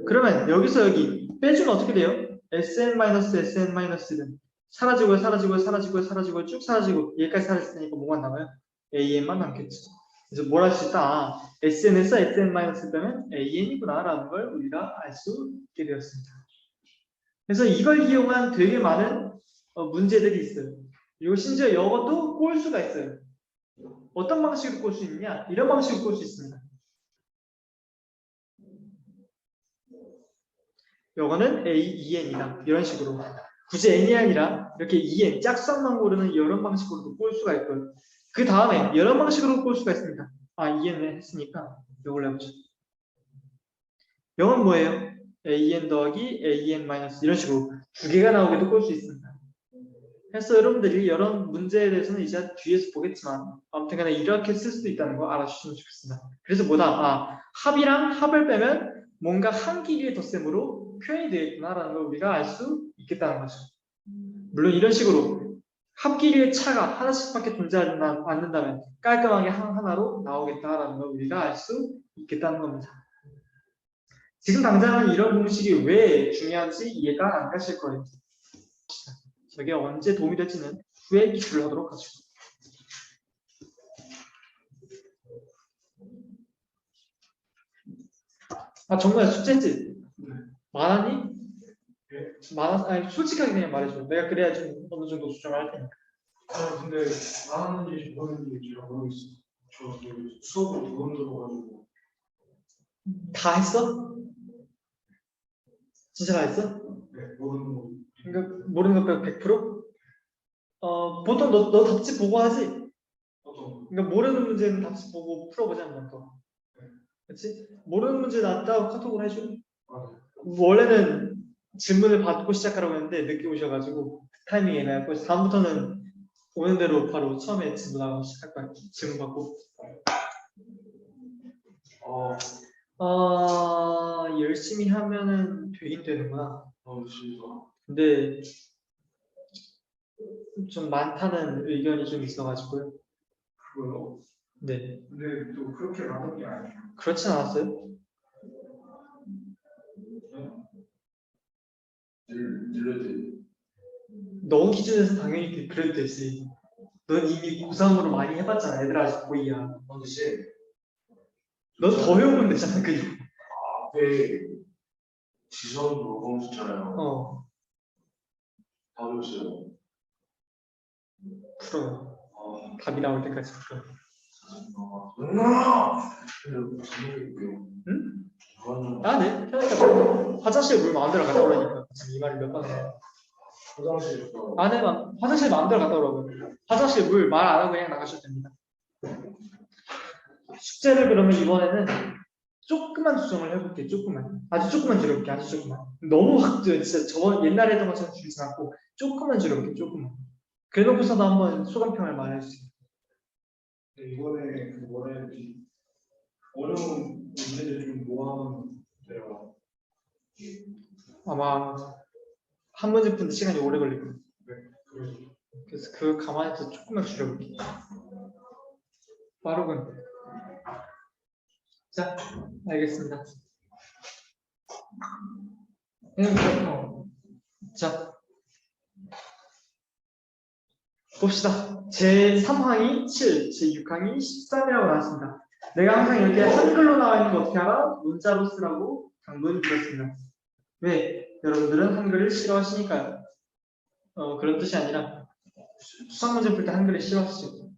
그러면 여기서 여기 빼주면 어떻게 돼요? SN-SN-는 사라지고 사라지고 사라지고 사라지고 쭉 사라지고 얘까지 사라졌으니까 뭐만 남아요? AN만 남겠죠. 그래서 뭘 할 수 있다? 아, SN에서 SN- 빼면 AN이구나 라는 걸 우리가 알 수 있게 되었습니다. 그래서 이걸 이용한 되게 많은 문제들이 있어요. 그리고 심지어 이것도 꼴 수가 있어요. 어떤 방식으로 꼴 수 있느냐? 이런 방식으로 꼴 수 있습니다. 요거는 A, 2N이다. 이런 식으로. 굳이 N이 아니라 이렇게 2N, 짝수만 고르는 이런 방식으로도 꼴 수가 있고요. 그 다음에 이런 방식으로 꼴 수가 있습니다. 아, 2N을 했으니까 이걸 해보죠. 요건 뭐예요? AN 더하기 AN 마이너스 이런 식으로 두 개가 나오게도 꼴 수 있습니다. 그래서 여러분들이 이런 문제에 대해서는 이제 뒤에서 보겠지만 아무튼 간에 이렇게 쓸 수도 있다는 거 알아주시면 좋겠습니다. 그래서 뭐다? 아, 합이랑 합을 빼면 뭔가 한 길이의 덧셈으로 표현이 되겠구나라는 걸 우리가 알 수 있겠다는 거죠. 물론 이런 식으로 합 길이의 차가 하나씩밖에 존재하지 않는다면 깔끔하게 하나로 나오겠다라는 걸 우리가 알 수 있겠다는 겁니다. 지금 당장은 이런 공식이 왜 중요한지 이해가 안 가실 거예요. 저게 언제 도움이 될지는 후에 기술을 하도록 하죠. 아, 정말 숙제지? 많았니? 아니, 솔직하게 그냥 말해줘. 내가 그래야 좀 어느 정도 수정을 할 테니까. 근데 나는지 모르는지 잘 모르겠어. 저 수업을 2번 들어가지고. 다 했어? 진짜 다 했어? 네, 모르는 거. 그러니까 모르는 거 빼고 100%? 보통 너 답지 보고 하지? 어떤 거? 그러니까 모르는 문제는 답지 보고 풀어보자 한번 더. 그렇지? 모르는 문제 났다고 카톡을 해줘. 아, 네. 원래는 질문을 받고 시작하라고 했는데 늦게 오셔가지고 타이밍이 애매하고 다음부터는 오는 대로 바로 처음에 질문하고 시작할 거야. 질문 받고. 열심히 하면은 되긴 되는구나. 진짜. 근데 좀 많다는 의견이 좀 있어가지고요. 그거요. 네. 근데 또 그렇게 많은 게 아니에요. 그렇진 않았어요. 늘려드. 너 기준에서 당연히 그래도 되지. 넌 이미 고3으로 많이 해봤잖아. 애들 아직 고2야. 언제 넌 더 해오면 되잖아. 그냥. 앞에 지선 물건 있잖아요. 어, 다 배웠어요. 풀어. 아, 답이 나올 때까지 풀어. 누나! 근데 잠깐만요. 응? 그거는 아, 네. 편하니까 화장실 물 마음대로 갔다 오라니까. 지금 이 말을 몇 번 해. 화장실에서 안 해, 화장실 마음대로 갔다 오라고. 화장실 물 말 안 하고 그냥 나가셔도 됩니다. 숙제를 그러면 이번에는 조금만 수정을 해볼게. 조금만. 아주 조금만 줄여볼게. 아주 조금만. 너무 확 진짜 저번 옛날에 했던 것처럼 줄이지 않고 조금만 줄여볼게. 조금만. 그래놓고서도 한번 소감평을 말해주세요. 근데 이번에 그 뭐라 해야 되지? 어려운 문제들 좀 모아놓은 데가. 아마 한 문제 푸는데 시간이 오래 걸릴 거예요. 네, 그래서. 그래서 그거 감안해서 조금만 줄여볼게. 빠르군. 자, 알겠습니다. 자, 봅시다. 제 3항이 7, 제 6항이 13이라고 나왔습니다. 내가 항상 이렇게 한글로 나와 있는 거 어떻게 알아? 문자로 쓰라고 당부를 드렸습니다. 왜? 여러분들은 한글을 싫어하시니까요. 그런 뜻이 아니라 수학 문제 풀 때 한글을 싫어하시죠.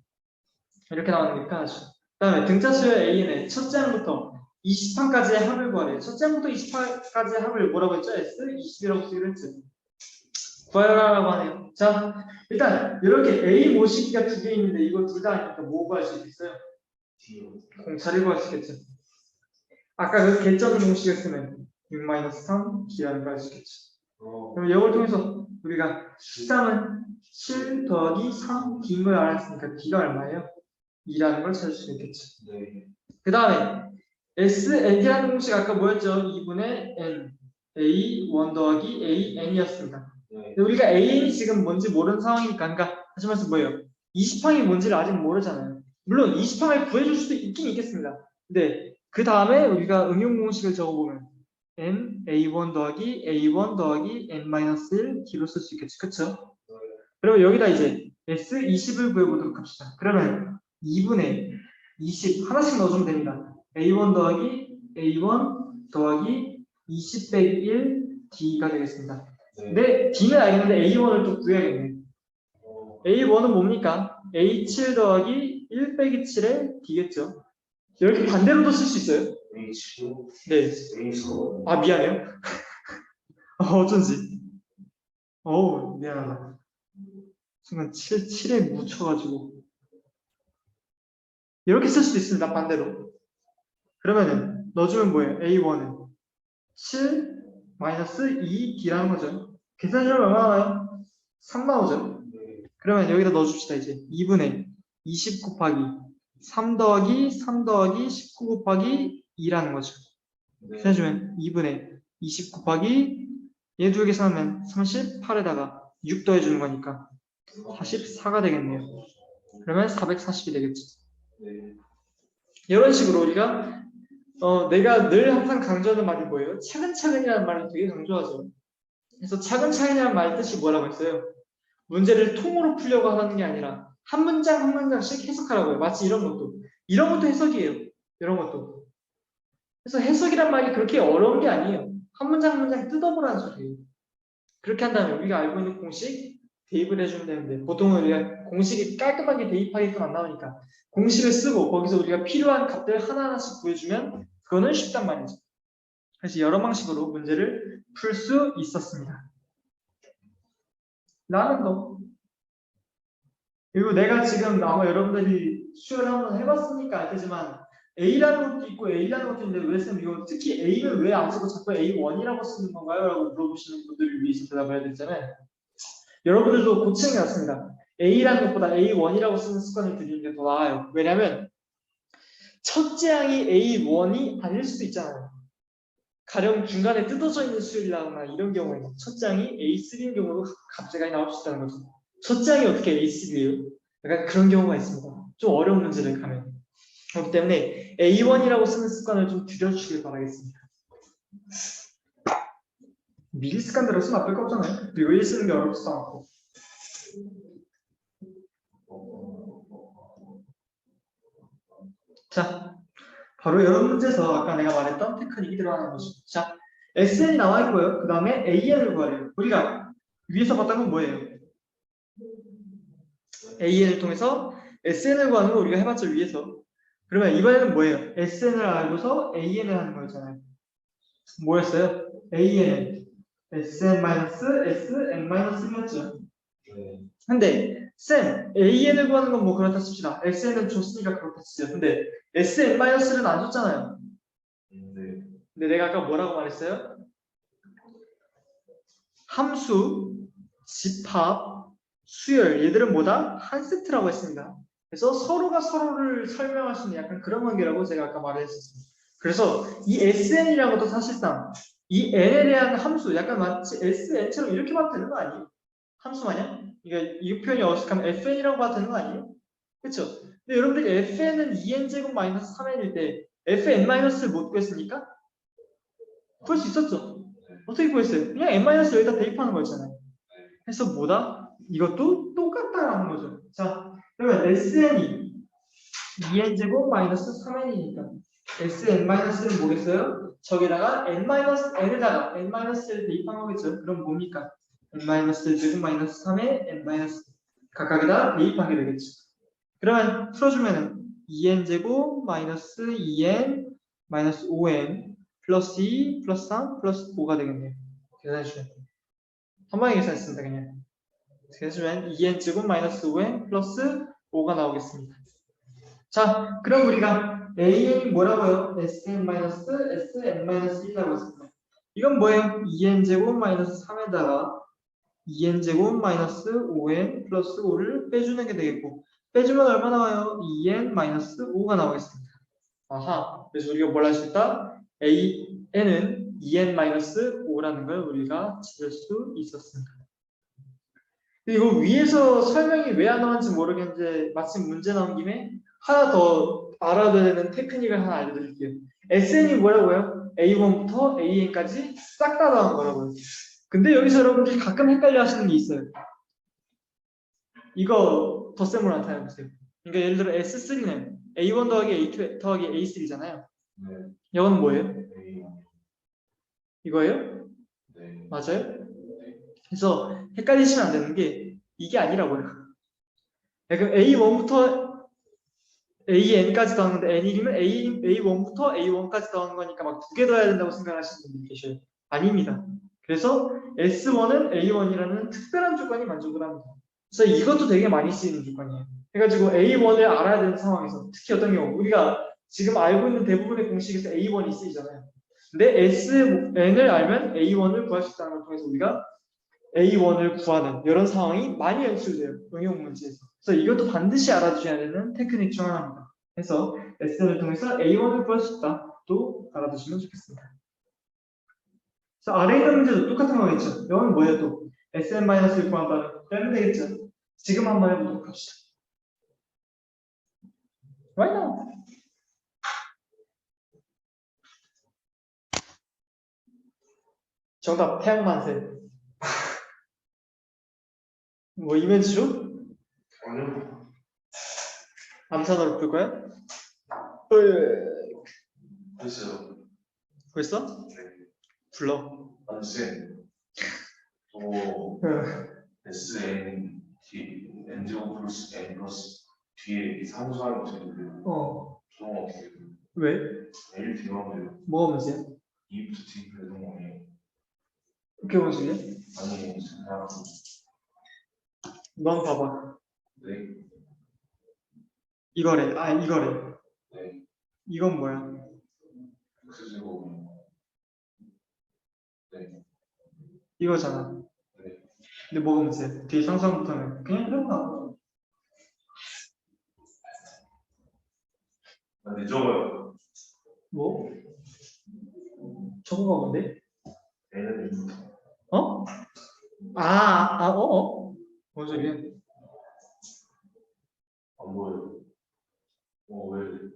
이렇게 나오니까 그 다음에 등차 수열 A는 첫째 항부터 20항까지의 합을 구하래요. 첫째 항부터 20항까지의 합을 뭐라고 했죠? S 20이라고 쓰기로 했죠. 구하라고 하네요. 자, 일단 이렇게 A 모시기가 두 개 있는데 이거 둘 다 아니니까 뭐 구할 수 있겠어요? 공차를 구할 수 있겠죠. 아까 그 개점 공식을 쓰면 6-3 D라는 걸 알 수 있겠죠. 그럼 이걸 통해서 우리가 13은 7 더하기 3 D인 걸 알았으니까 D가 얼마예요? 2라는 걸 찾을 수 있겠죠. 네. 그 다음에 SN이라는 공식 아까 뭐였죠? 2분의 N A1 더하기 AN이었습니다. 네. 우리가 AN이 지금 뭔지 모르는 상황이니까 그러니까 다시 말해서 뭐예요? 20항이 뭔지를 아직 모르잖아요. 물론 20항을 구해줄 수도 있긴 있겠습니다. 근데 그 다음에 우리가 응용 공식을 적어보면 N A1 더하기 A1 더하기 N-1 D로 쓸 수 있겠죠. 그쵸? 그러면 여기다 이제 S20을 구해보도록 합시다. 그러면 2분의 20 하나씩 넣어주면 됩니다. A1 더하기 A1 더하기 20 빼기 1 D가 되겠습니다. 근데 D는 알겠는데 A1을 또 구해야겠네. A1은 뭡니까? A7 더하기 1 빼기 7의 D겠죠. 이렇게 반대로도 쓸 수 있어요. H2 네. H4 아 미안해요. 어쩐지. 어우 미안하다. 순간 7에 묻혀가지고 이렇게 쓸 수도 있습니다. 반대로. 그러면은 넣어주면 뭐예요? A1은 7 마이너스 2D라는 거죠. 계산하면 얼마 나와요? 3 나오죠. 그러면 여기다 넣어줍시다. 이제 2분의 20 곱하기 3 더하기 3 더하기 19 곱하기 2라는 거죠. 계산해주면 2분의 20 곱하기 얘 두 개 계산하면 38에다가 6 더해주는 거니까 44가 되겠네요. 그러면 440이 되겠죠. 네. 이런 식으로 우리가 내가 늘 항상 강조하는 말이 뭐예요? 차근차근이라는 말을 되게 강조하죠. 그래서 차근차근이라는 말 뜻이 뭐라고 했어요? 문제를 통으로 풀려고 하는 게 아니라 한 문장 한 문장씩 해석하라고요. 마치 이런 것도 해석이에요. 이런 것도. 그래서 해석이란 말이 그렇게 어려운 게 아니에요. 한 문장 한 문장 뜯어보라는 소리예요. 그렇게 한다면 우리가 알고 있는 공식 대입을 해주면 되는데 보통은 우리가 공식이 깔끔하게 대입하게끔 안 나오니까 공식을 쓰고 거기서 우리가 필요한 값들 하나하나씩 구해주면 그거는 쉽단 말이죠. 그래서 여러 방식으로 문제를 풀 수 있었습니다. 라는 거. 그리고 내가 지금 아마 여러분들이 수혈을 한번 해봤으니까 알겠지만 A라는 것도 있고 A라는 것도 있는데 왜 쌤 이거 특히 A는 왜 안 쓰고 자꾸 A1이라고 쓰는 건가요? 라고 물어보시는 분들을 위해서 대답을 해야 되잖아요. 여러분들도 고치는 게 낫습니다. A라는 것보다 A1이라고 쓰는 습관을 들이는 게 더 나아요. 왜냐하면 첫째 항이 A1이 아닐 수도 있잖아요. 가령 중간에 뜯어져 있는 수열이라거나 이런 경우에는 첫째 항이 A3인 경우도 갑자기 나올 수 있다는 거죠. 첫째 항이 어떻게 A3예요? 약간 그런 경우가 있습니다. 좀 어려운 문제를 가면. 그렇기 때문에 A1이라고 쓰는 습관을 좀 들여주시길 바라겠습니다. 미리 습관 들었으면 나쁠 거 없잖아요. 그리고 1 쓰는 게 어렵지도 않고. 자, 바로 이런 문제에서 아까 내가 말했던 테크닉이 들어가는 거죠. 자, SN이 나와 있고요. 그 다음에 AN을 구하래요. 우리가 위에서 봤던 건 뭐예요? AN을 통해서 SN을 구하는 거 우리가 해봤죠, 위에서. 그러면 이번에는 뭐예요? SN을 알고서 AN을 하는 거였잖아요. 뭐였어요? AN은 SN-SN-1였죠. 근데 쌤, AN을 구하는 건 뭐 그렇다 칩시다. SN은 줬으니까 그렇다 치죠. 근데 SN-는 안 줬잖아요. 근데 내가 아까 뭐라고 말했어요? 함수, 집합, 수열 얘들은 뭐다? 한 세트라고 했습니다. 그래서 서로가 서로를 설명할 수 있는 약간 그런 관계라고 제가 아까 말을 했었습니다. 그래서 이 SN이라는 것도 사실상 이 N에 대한 함수, 약간 마치 SN처럼 이렇게 봐도 되는 거 아니에요? 함수 마냥? 그러니까 이 표현이 어색하면 FN이라고 봐도 되는 거 아니에요? 그렇죠? 근데 여러분들이 FN은 2n제곱 마이너스 3n일 때 fn-를 못 구했으니까 구할 수 있었죠. 어떻게 구했어요? 그냥 n- 여기다 대입하는 거였잖아요. 해서 뭐다? 이것도 똑같다라는 거죠. 자, 그러면 sn이 2n제곱 마이너스 3n이니까 sn-는 뭐겠어요? 저기다가 n에다가 n-를 대입한 거겠죠. 그럼 뭡니까? n-제곱 마이너스 3에 n- 각각에다 대입하게 되겠죠. 그러면 풀어주면은 2n제곱 마이너스 2n 마이너스 5n 플러스 2 플러스 3 플러스 5가 되겠네요. 계산해주면 한 방에 계산했습니다. 그냥 계산해주면 2n제곱 마이너스 5n 플러스 5가 나오겠습니다. 자, 그럼 우리가 an이 뭐라고요? sn-1이라고 했습니다. 이건 뭐예요? 2n제곱 마이너스 3에다가 2n제곱 마이너스 5n 플러스 5를 빼주는 게 되겠고 빼주면 얼마 나와요? 2n 마이너스 5가 나오겠습니다. 아하, 그래서 우리가 뭘 할 수 있다? n은 2n 마이너스 5라는 걸 우리가 찾을 수 있었습니다. 이거 위에서 설명이 왜 안 나왔는지 모르겠는데 마침 문제 나온 김에 하나 더 알아둬야 되는 테크닉을 하나 알려드릴게요. SN이 뭐라고요? A1부터 AN까지 싹 다 나온 거라고요. 근데 여기서 여러분들이 가끔 헷갈려 하시는 게 있어요. 이거 덧셈으로 나타내보세요. 그러니까 예를 들어 S3는 A1 더하기 A2 더하기 A3잖아요. 네. 이거는 뭐예요? A. 이거예요? 네. 맞아요? 그래서 헷갈리시면 안 되는 게 이게 아니라고요. 그럼 A1부터 AN까지 더하는데 N1이면 A1부터 A1까지 더하는 거니까 막 두 개 더해야 된다고 생각하시는 분들이 계셔요. 아닙니다. 그래서 S1은 A1이라는 특별한 조건이 만족을 합니다. 그래서 이것도 되게 많이 쓰이는 조건이에요. 해가지고 A1을 알아야 되는 상황에서 특히 어떤 경우 우리가 지금 알고 있는 대부분의 공식에서 A1이 쓰이잖아요. 근데 SN을 알면 A1을 구할 수 있다는 걸 통해서 우리가 A1을 구하는 이런 상황이 많이 연출돼요. 응용 문제에서. 그래서 이것도 반드시 알아두셔야 되는 테크닉 중 하나입니다. 그래서 SN을 통해서 A1을 구할 수 있다. 또 알아두시면 좋겠습니다. 그래서 아래 있는 문제도 똑같은 거겠죠. 이건 뭐예요 또? SN-를 구한다면 빼면 되겠죠. 지금 한번 해보도록 합시다. Right now. 정답 태양만세. 뭐 이면수? 아니요. 암산으로 풀 거야? 됐어요. 벌써? 네. 불러. 아니 쌤. 저 SN D N0 플러스 N 플러스 뒤에 상수하는 거 되는데요. 저는 어떻게 해요? 왜? L 뒤하면 뭐가 문제야? 2부터 D 되는 거네. 그게 문제야? 아니 그냥 넌 봐봐. 네. 이거래. 아 이거래. 네. 이건 뭐야? X제곱. 네. 이거잖아. 네. 근데 뭐가 문제야? 뒤에 상수함부터는 그냥 그런 거. 근데 저거요. 뭐? 저거가 뭔데? N은 2부터. 어? 뭔 소리야? 안 보여요. 왜?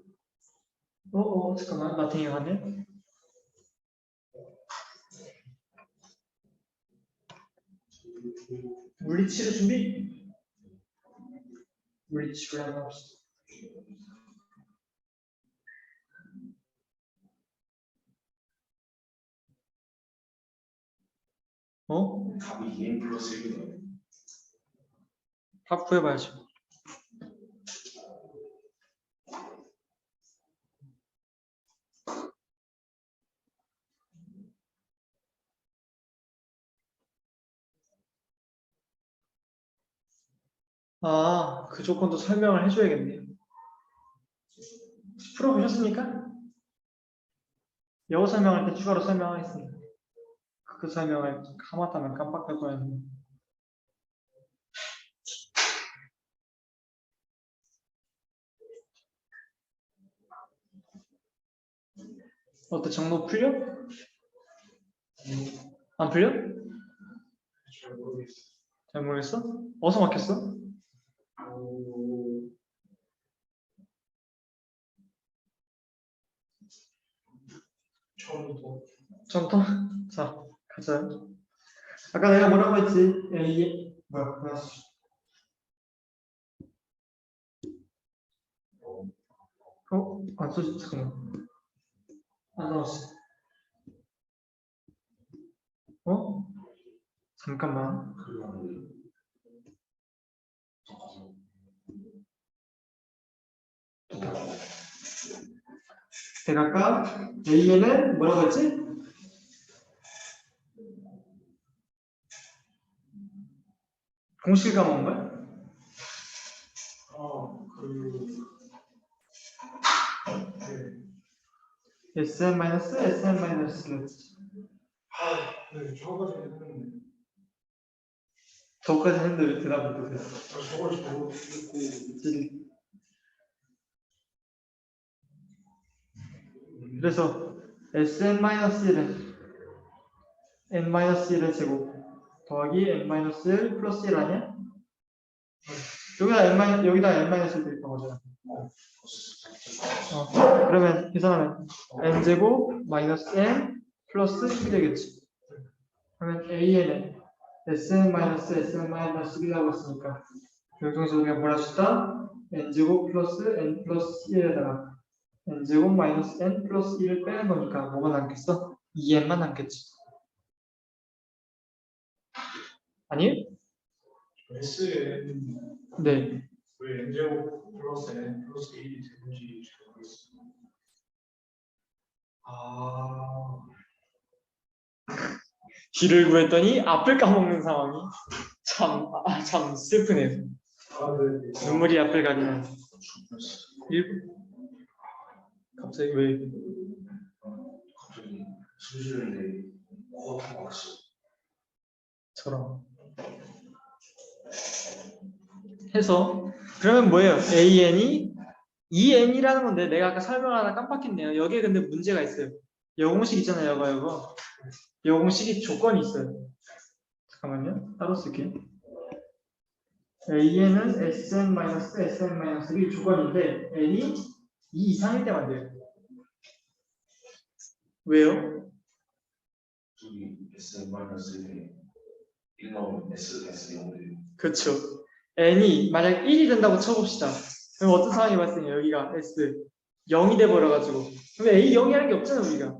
잠깐만. 마탱이 가네. 물리치료 준비. 물리치료 한번 합시다. 답이 2N 플러스 1이네. 답 구해봐야죠. 아, 그 조건도 설명을 해줘야겠네요. 풀어보셨습니까? 영어 설명할 때 추가로 설명하겠습니다. 그 설명을 하마터면 깜빡할 뻔했네. 어때? 정로 풀려? 안 풀려? 잘 모르겠어요. 잘 모르겠어? 어디서 막혔어? 처음부터. 처음부터? 자, 가자. 아까 내가 뭐라고 했지? 뭐야? 잠깐만. 안 나왔어. 잠깐만. 내가 아까 A에는 뭐라고 했지? 공식 까먹은 거야? 네. SN-SN-를 네, 저거까지 했는데. 저까지 했는데 왜 대답을 못했어? 저걸 듣고 그래서 Sn-1은 n-1의 제곱 더하기 n-1 플러스 1 아니야? 여기다 n-1 대입한 거잖아. 그러면 계산하면 n제곱 마이너스 n 플러스 1이 되겠지. 그러면 a에는 Sn-Sn-1이라고 했으니까 여기서 우리가 뭘 할 수 있다? n제곱 플러스 n 플러스 1에다가 n제곱 마이너스 n 플러스 1을 빼는 거니까 뭐가 남겠어? 2n만 남겠지. 아니? SN 네. 왜 n제곱 플러스 n 플러스 1이 되는지 잘 모르겠어요. 뒤를 구했더니 앞을 까먹는 상황이 참 슬프네요. 네. 눈물이 앞을 가리는. 갑자기 왜? 갑자기 숨 쉬는데 코가 턱 막혔어. 저런. 해서 그러면 뭐예요? AN이 2N이라는 건데 내가 아까 설명하다 깜빡했네요. 여기에 근데 문제가 있어요. 여공식 있잖아요. 이거. 여공식이 조건이 있어요. 잠깐만요. 따로 쓸게요. AN은 Sn-Sn-1이 조건인데 N이 2 이상일 때만 돼요. 왜요? 저기 S-1에 1 나오면 S-0이 그렇죠. n이 만약 1이 된다고 쳐봅시다. 그럼 어떤 상황이 발생해요? 여기가 s 0이 돼버려가지고 그럼 a 0이라는 게 없잖아요 우리가.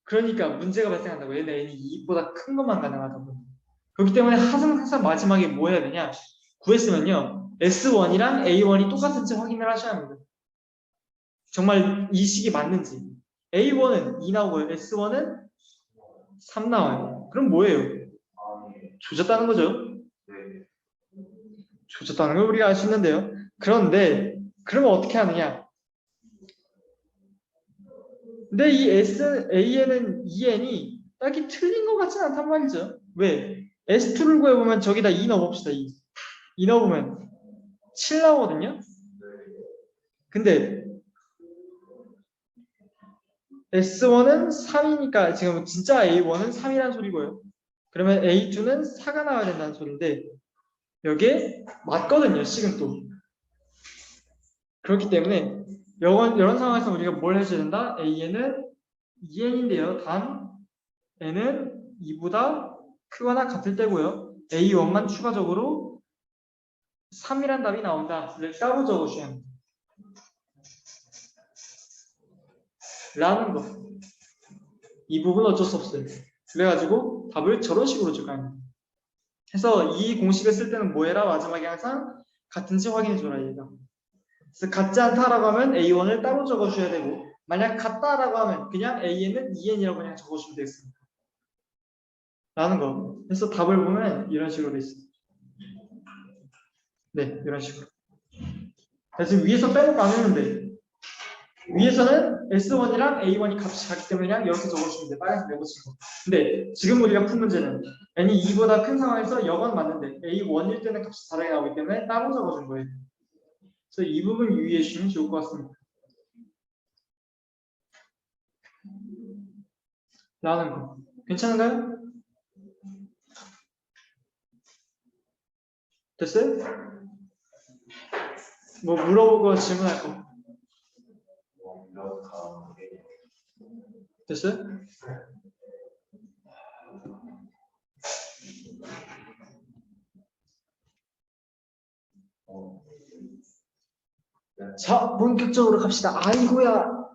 그러니까 문제가 발생한다고. 얘는 n이 2보다 큰 것만 가능하다고. 그렇기 때문에 항상 마지막에 뭐 해야 되냐? 구했으면요 s1이랑 a1이 똑같은지 확인을 하셔야 합니다. 정말 이 식이 맞는지. a1은 2 나오고요 s1은 3 나와요. 그럼 뭐예요? 조졌다는 거죠. 네. 조졌다는 걸 우리가 알 수 있는데요. 그런데 그러면 어떻게 하느냐? 근데 이 AN은 2N이 딱히 틀린 것 같진 않단 말이죠. 왜? S2를 구해보면 저기다 2 넣어봅시다. 2 넣어보면 7 나오거든요. 근데 S1은 3이니까 지금 진짜 A1은 3이라는 소리고요. 그러면 A2는 4가 나와야 된다는 소리인데 여기에 맞거든요. 식은 또. 그렇기 때문에 이런 상황에서 우리가 뭘 해줘야 된다? A는 2n인데요. 단 n은 2보다 크거나 같을 때고요. A1만 추가적으로 3이란 답이 나온다를 따로 적어줘야 합니다. 라는 거. 이 부분 어쩔 수 없어요. 그래가지고 답을 저런 식으로 적어야 합니다. 그래서 이 공식을 쓸 때는 뭐 해라? 마지막에 항상 같은지 확인해줘라 얘가. 그래서 같지 않다라고 하면 A1을 따로 적어줘야 되고 만약 같다라고 하면 그냥 A는 2n이라고 그냥 적어주면 되겠습니다. 라는 거. 그래서 답을 보면 이런 식으로 돼 있어요. 네, 이런 식으로. 그래서 위에서 빼놓고 안 했는데 위에서는 S1이랑 A1이 값이 같기 때문에 그냥 이렇게 적어주면 돼. 빨간색 내고치고. 근데 지금 우리가 푼 문제는 n이 2보다 큰 상황에서 0은 맞는데 A1일 때는 값이 다르게 나오기 때문에 따로 적어준 거예요. 그래서 이 부분 유의해 주시면 좋을 것 같습니다. 라는 거. 괜찮은가요? 됐어요? 뭐 물어보고 질문할 거. 완벽하게 됐어요? 자, 본격적으로 갑시다. 아이고야.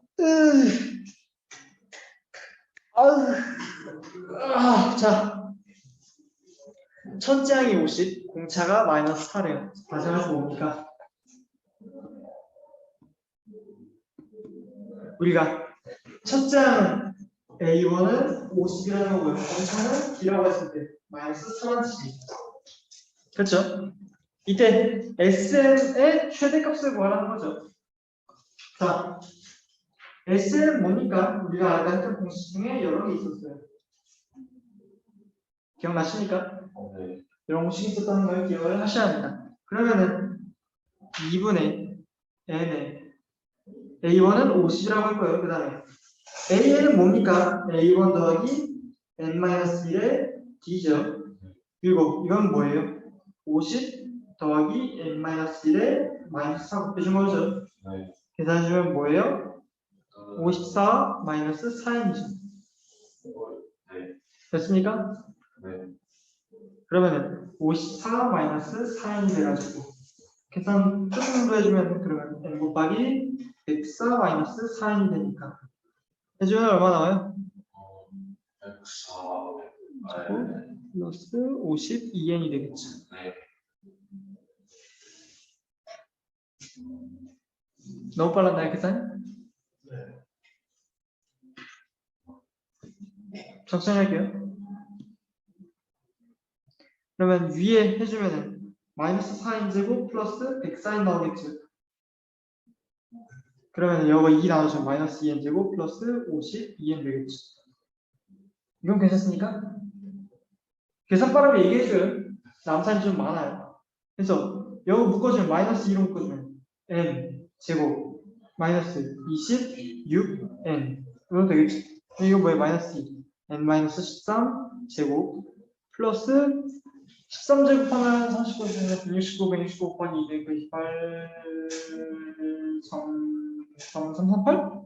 아우. 자, 첫째 항이 50, 공차가 마이너스 8이에요. 다시 한번 뭡니까? 우리가 첫째 항은 A1은 50이라는 거고요. 공차는 B라고 했을 때 마이너스 4지. 그렇죠? 이때 SN의 최대값을 구하라는 거죠. 자, SN은 뭡니까? 우리가 아까 했던 공식 중에 여러 개 있었어요. 기억나십니까? 네. 이런 공식이 있었다는 걸 기억을 하셔야 합니다. 그러면은 2분의 n에 A1은 50이라고 할 거예요. 그 다음에 AN은 뭡니까? A1 더하기 n-1의 D죠. 그리고 이건 뭐예요? 50 더하기 n-1의 마이너스 4 곱해준 거죠. 네. 계산해주면 뭐예요? 54 마이너스 4n이죠. 네. 됐습니까? 네. 그러면은 54 마이너스 4n이 돼가지고 계산 조금 더 해주면 그러면 n 곱하기 104 마이너스 4n이 되니까 해주면 얼마 나와요? 104. 플러스 52n이 되겠죠. 네. 너무 빨랐나요 계산? 네. 천천히 할게요. 그러면 위에 해주면은 마이너스 4n제곱 플러스 104n 나오겠죠. 그러면 여기 2 나눠주면 마이너스 2n제곱 플러스 52n 되겠죠. 이건 괜찮습니까? 계산 빠르게 얘기해줘요. 남산이 좀 많아요. 그래서 여기 묶어주면 마이너스 2로 묶어주면 n 제곱 마이너스 26n 이거 되겠죠. 이거 뭐예요? 마이너스 2 n 마이너스 13 제곱 플러스 13제곱 하면 39 중에 169 169 곱하기 298 338?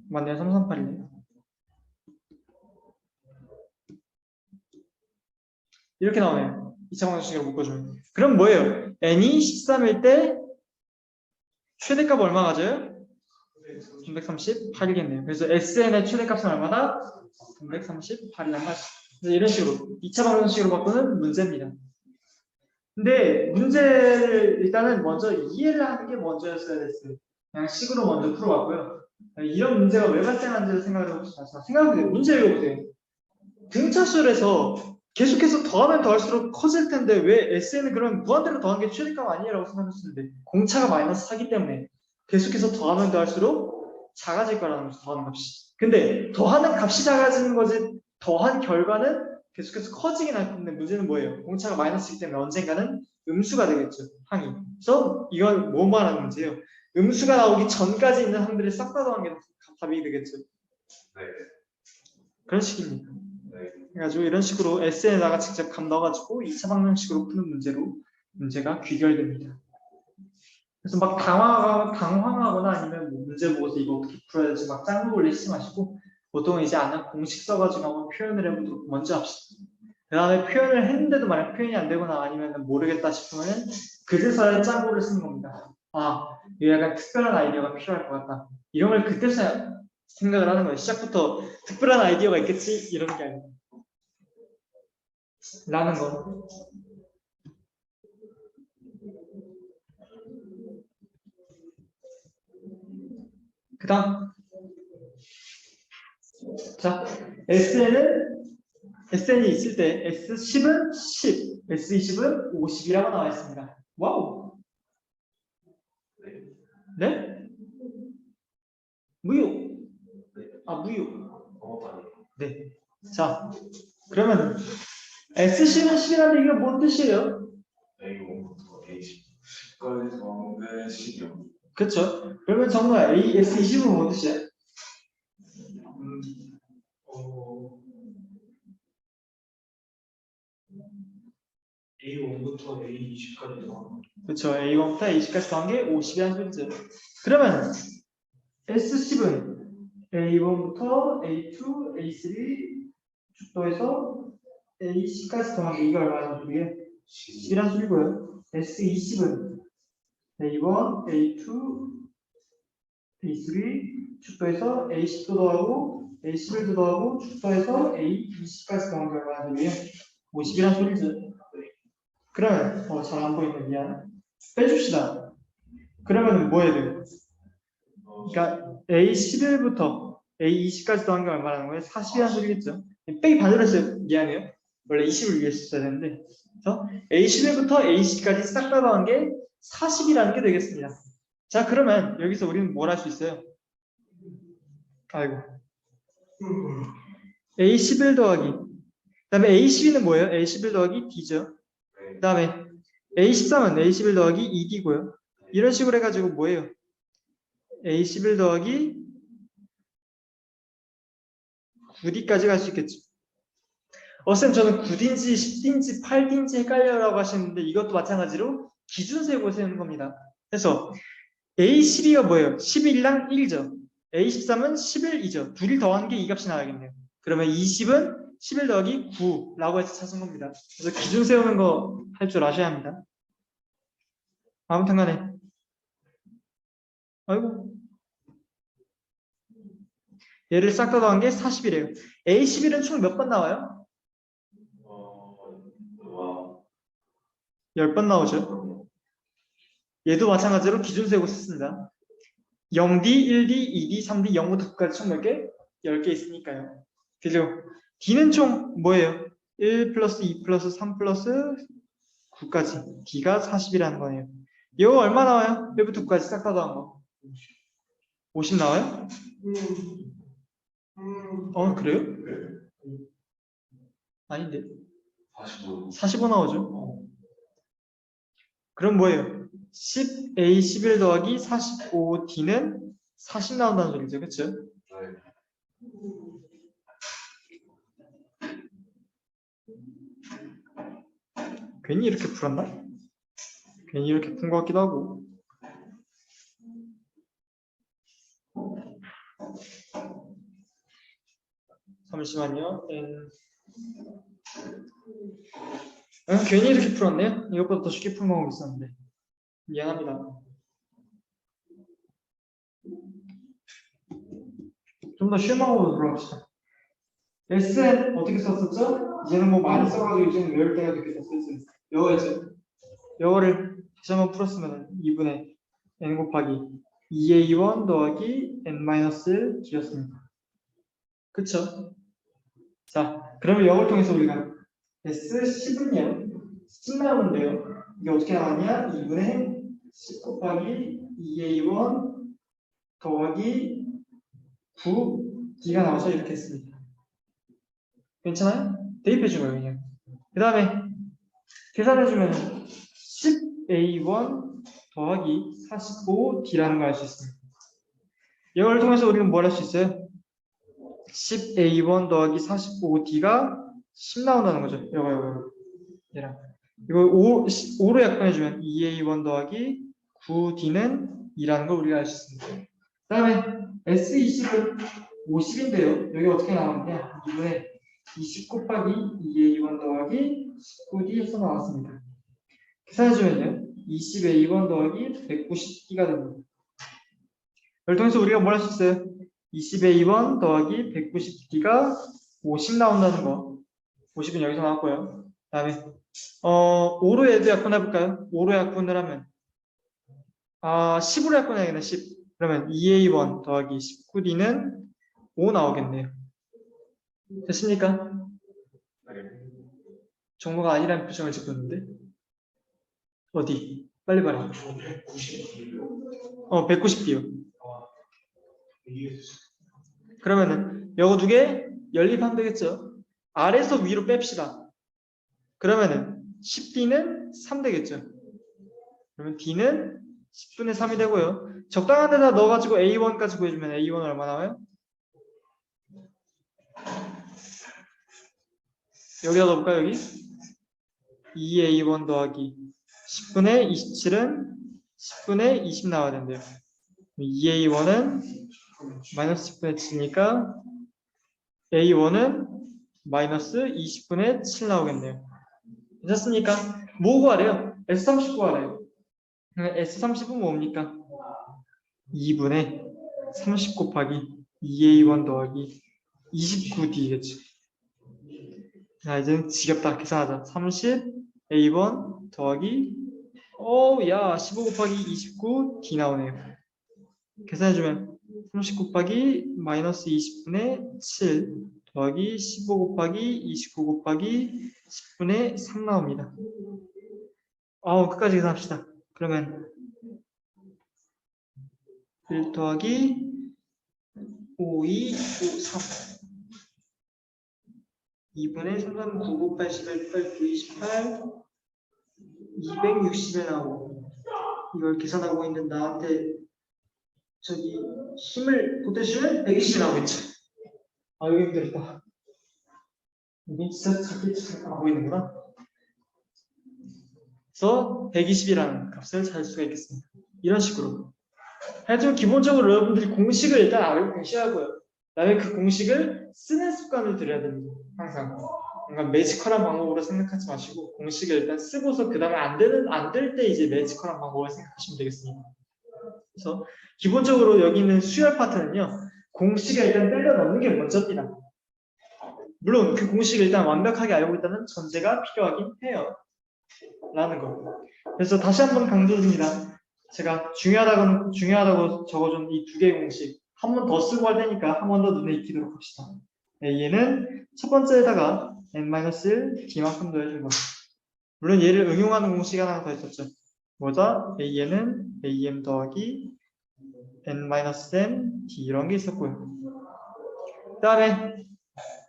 맞네요. 338이네요. 이렇게 나오네요. 2차 방정식으로 묶어주면. 그럼 뭐예요? n이 13일 때 최대값 얼마 가져요? 338이겠네요. 그래서 SN의 최대값은 얼마다? 338이란 말이죠. 이런 식으로 2차 방정식으로 바꾸는 문제입니다. 근데 문제를 일단은 먼저 이해를 하는 게 먼저였어야 됐어요. 그냥 식으로 먼저 풀어왔고요. 이런 문제가 왜 발생하는지 생각을 해봅시다. 자, 생각해보세요. 문제 읽어보세요. 등차수에서 계속해서 더하면 더할수록 커질 텐데 왜 SN은 그럼 무한대로 더한 게 최대값 아니에요? 생각했었는데 공차가 마이너스 4기 때문에 계속해서 더하면 더할수록 작아질 거라는 거죠. 더하는 값이. 근데 더하는 값이 작아지는 거지 더한 결과는 계속해서 커지긴 할 텐데 문제는 뭐예요? 공차가 마이너스이기 때문에 언젠가는 음수가 되겠죠. 항이. 그래서 이건 뭐 말하는 문제예요? 음수가 나오기 전까지 있는 항들을 싹 다 더한 게 답이 되겠죠. 네. 그런 식입니다. 네. 그래가지고 이런 식으로 SN에다가 직접 감 넣어가지고 2차 방정식으로 푸는 문제로 문제가 귀결됩니다. 그래서 막 당황하거나 아니면 뭐 문제 보고서 이거 어떻게 풀어야 될지 막 짱구 올리지 마시고 보통 이제 아는 공식 써가지고 한번 표현을 해보도록 먼저 합시다. 그 다음에 표현을 했는데도 만약 표현이 안 되거나 아니면 모르겠다 싶으면은 그제서야 짱구를 쓰는 겁니다. 아, 이거 약간 특별한 아이디어가 필요할 것 같다. 이런 걸 그때서야 생각을 하는 거예요. 시작부터 특별한 아이디어가 있겠지 이런 게 아니고 라는 거. 그 다음 자, SN이 있을 때 S10은 10, S20은 50이라고 나와 있습니다. 와우. 네? 무효. 아, 무효. 네. 자, 그러면 S10은 10이라는 이게 뭔 뜻이에요? A1부터 A10까지 더하는데 10이요. 그렇죠. 그러면 정말 S20은 뭔 뜻이에요? A1부터 A20까지 다. 그쵸. A1부터 A10까지 더한 게 50이라는 소리죠. 그러면 S10은 A1부터 A2, A3 축도해서 A10까지 더한 게 이거 얼마나 소리예요? 10이라는 소리고요. S20은 A1, A2, A3 축도해서 A10도 더하고 A11도 더하고 축도해서 A20까지 더한 게 얼마나 소리예요? 50이라는 소리죠. 그러면 잘 안 보이네 미안. 빼줍시다. 그러면 뭐 해야 돼요? 그러니까 A11부터 A20까지 더한 게 얼마라는 거예요? 40이라는 소리겠죠. 빼기 반대로 했어요. 미안해요. 원래 20을 위해서 써야 되는데. 그래서 A11부터 A20까지 싹 다 더한 게 40이라는 게 되겠습니다. 자 그러면 여기서 우리는 뭘 할 수 있어요? 아이고 A11 더하기 그 다음에 A12는 뭐예요? A11 더하기 D죠. 그 다음에 A13은 A11 더하기 2D고요. 이런 식으로 해가지고 뭐예요? A11 더하기 9D까지 갈 수 있겠죠. 쌤 저는 9D인지 10D인지 8D인지 헷갈려라고 하시는데 이것도 마찬가지로 기준세고 세우는 겁니다. 그래서 A12가 뭐예요? 11랑 1이죠. A13은 11이죠. 둘이 더한 게 이 값이 나와야겠네요. 그러면 20은 11 더하기 9라고 해서 찾은 겁니다. 그래서 기준 세우는 거 할 줄 아셔야 합니다. 아무튼 간에 아이고 얘를 싹 다 더한 게 40이래요. A11은 총 몇 번 나와요? 10번 나오죠. 얘도 마찬가지로 기준 세우고 썼습니다. 0D, 1D, 2D, 3D, 0부터 9까지 총 몇 개? 10개 있으니까요. 그죠? D는 총 뭐예요? 1 플러스 2 플러스 3 플러스 9까지 D가 40이라는 거예요. 이거 얼마 나와요? 1부터 9까지 싹 다 더한 거 50 나와요? 그래요? 아닌데 45 나오죠. 그럼 뭐예요? 10A 11 더하기 45D는 40 나온다는 소리죠. 그쵸? 괜히 이렇게 풀었나? 괜히 이렇게 푼 것 같기도 하고. 잠시만요. 괜히 이렇게 풀었네요. 이것보다 더 쉽게 푼 방법이 있었는데. 미안합니다. 좀 더 쉬운 방법으로 돌아갑시다. SN 어떻게 썼었죠? 이제는 뭐 많이 써가지고 이제는 외울 때가 됐겠다. 이거죠. 이거를 다시 한번 풀었으면 2분의 n 곱하기 2a1 더하기 n-1 D였습니다. 그쵸? 자, 그러면 이걸 통해서 우리가 S10은요 10 나오는데요. 이게 어떻게 나왔냐? 2분의 10 곱하기 2a1 더하기 9D가 나와서 이렇게 했습니다. 괜찮아요? 대입해 주고요 그냥. 그 다음에 계산해주면 10A1 더하기 45D라는 걸 알 수 있습니다. 이걸 통해서 우리는 뭘 할 수 있어요? 10A1 더하기 45D가 10 나온다는 거죠. 이거 얘랑 이거 5로 약분해주면 2A1 더하기 9D는 2라는 걸 우리가 알 수 있습니다. 그 다음에 S20은 50인데요. 여기 어떻게 나오느냐? 2분의 20 곱하기 2A1 더하기 19D 해서 나왔습니다. 계산해주면요. 20A1 더하기 190D가 됩니다. 이걸 통해서 우리가 뭘 할 수 있어요? 20A1 더하기 190D가 50 나온다는 거. 50은 여기서 나왔고요. 그 다음에 5로 얘도 약분해볼까요? 5로 약분을 하면 10으로 약분해야겠네. 10. 그러면 2A1 더하기 19D는 5 나오겠네요. 됐습니까? 정보가 아니라는 표정을 짓고 있는데 어디? 빨리 말해. 190. 190D요. 이게 그러면은 요거 두 개 연립하면 되겠죠? 아래에서 위로 뺍시다. 그러면은 10D는 3 되겠죠? 그러면 D는 10분의 3이 되고요. 적당한 데다 넣어가지고 A1까지 구해주면 A1은 얼마 나와요? 여기다 넣어볼까요? 여기? 2a1 더하기 10분의 27은 10분의 20 나와야 된대요. 2a1은 마이너스 10분의 7이니까 a1은 마이너스 20분의 7 나오겠네요. 괜찮습니까? 뭐 구하래요? S30 구하래요. S30은 뭡니까? 2분의 30 곱하기 2a1 더하기 29d겠죠. 자, 이제는 지겹다. 계산하자. 30a1 더하기 야 15 곱하기 29d 나오네요. 계산해주면 30 곱하기 마이너스 20분의 7 더하기 15 곱하기 29 곱하기 10분의 3 나옵니다. 끝까지 계산합시다. 그러면 1 더하기 5, 2, 5, 3 2분의 3, 3, 9, 9, 8, 11, 8, 9, 28 260에 나오고 이걸 계산하고 있는 나한테 저기 힘을 보태주면 120이 나오겠죠. 여기 힘들다. 여기 진짜 자기 하고 있는구나. 그래서 120이라는 값을 찾을 수가 있겠습니다. 이런 식으로. 하여튼 기본적으로 여러분들이 공식을 일단 알고 계셔야고요. 그다음에 그 공식을 쓰는 습관을 들여야 됩니다. 항상. 그러니까 매지컬한 방법으로 생각하지 마시고 공식을 일단 쓰고서 그 다음에 안 될 때 이제 매지컬한 방법을 생각하시면 되겠습니다. 그래서 기본적으로 여기 있는 수열 파트는요. 공식을 일단 때려 넣는 게 먼저입니다. 물론 그 공식을 일단 완벽하게 알고 있다는 전제가 필요하긴 해요. 라는 거. 그래서 다시 한번 강조드립니다. 제가 중요하다고 적어준 이 두 개의 공식 한 번 더 쓰고 할 테니까 한 번 더 눈에 익히도록 합시다. 얘는 첫 번째에다가 n-1 d만큼 더해준 거. 물론 얘를 응용하는 공식이 하나 더 있었죠. 뭐다? a는 am 더하기 n-m d 이런 게 있었고요. 그 다음에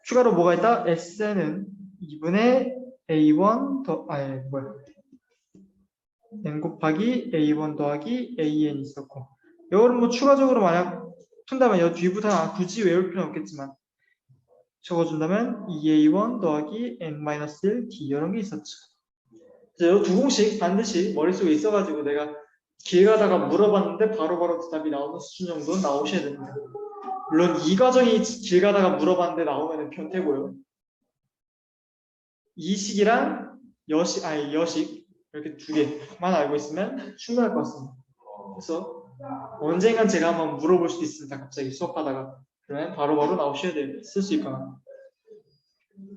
추가로 뭐가 있다? s는 2분의 a1 n 곱하기 a1 더하기 an이 있었고 이거는 뭐 추가적으로 만약 푼다면 이 뒤부터 굳이 외울 필요는 없겠지만 적어준다면 2a1 더하기 n-1 d 이런 게 있었죠. 이 두 공식 반드시 머릿속에 있어가지고 내가 길 가다가 물어봤는데 바로바로 대답이 나오는 수준 정도는 나오셔야 됩니다. 물론 이 과정이 길 가다가 물어봤는데 나오면 변태고요. 이식이랑 여식 이렇게 두 개만 알고 있으면 충분할 것 같습니다. 그래서 언젠간 제가 한번 물어볼 수도 있습니다. 갑자기 수업하다가 그러면 바로바로 나오셔야 돼요. 쓸 수 있거나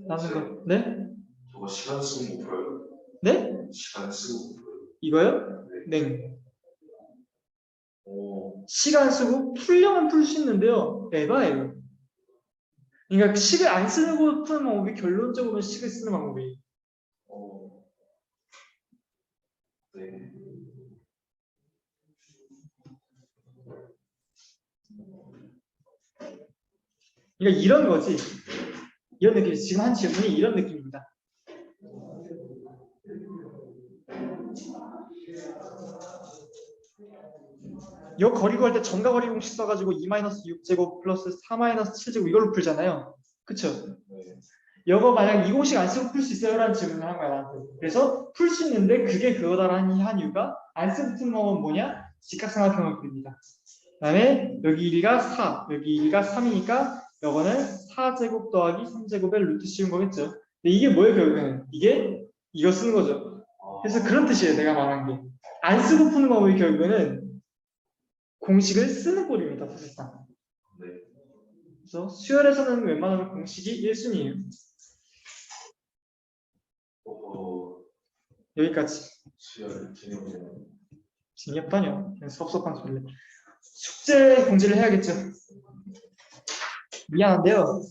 라는 거. 네? 저거 시간 쓰고 풀어요. 네? 시간 쓰고 풀어요. 이거요? 네. 오, 시간 쓰고 풀려면 풀 수 있는데요. 에바예요. 그러니까 식을 안 쓰고 푸는 방법이 결론적으로는 식을 쓰는 방법이에요. 네. 그러니까 이런 거지. 이런 느낌. 지금 한 질문이 이런 느낌입니다. 이 거리 구할 때 전과 거리 공식 써가지고 2-6제곱 플러스 4-7제곱 이걸로 풀잖아요. 그쵸? 이거 만약 이 공식 안 쓰고 풀 수 있어요? 라는 질문을 한 거야 나한테. 그래서 풀 수 있는데 그게 그거다라는 한 이유가 안 쓰고 푸는 방법은 뭐냐? 직각삼각형을 그립니다. 그 다음에 여기 1가 4, 여기 1가 3이니까 이거는 4제곱 더하기 3제곱의 루트 씌운 거겠죠. 근데 이게 뭐예요 결국에는? 이게 이거 쓰는 거죠. 그래서 그런 뜻이에요 내가 말한 게. 안 쓰고 푸는 방법이 결국에는 공식을 쓰는 꼴입니다 사실상. 네. 그래서 수열에서는 웬만하면 공식이 1순위예요. 여기까지. 수혈 진행되는. 징엽다뇨. 그냥 섭섭한 소리래. 숙제 공지를 해야겠죠. 미안한데요.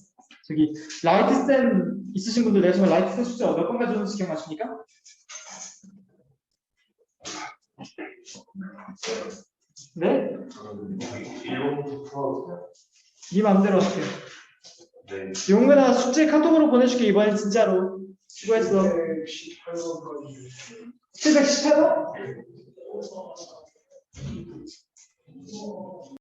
저기 라이트쌤 있으신 분들 내가 정말 라이트쌤 숙제 몇 번 가져오는지 기억나십니까? 네? 이론부터 풀어주세요. 네 맘대로 하세요. 네. 용근아 숙제 카톡으로 보내줄게 이번엔 진짜로. 수고했어. 18번까지 718번?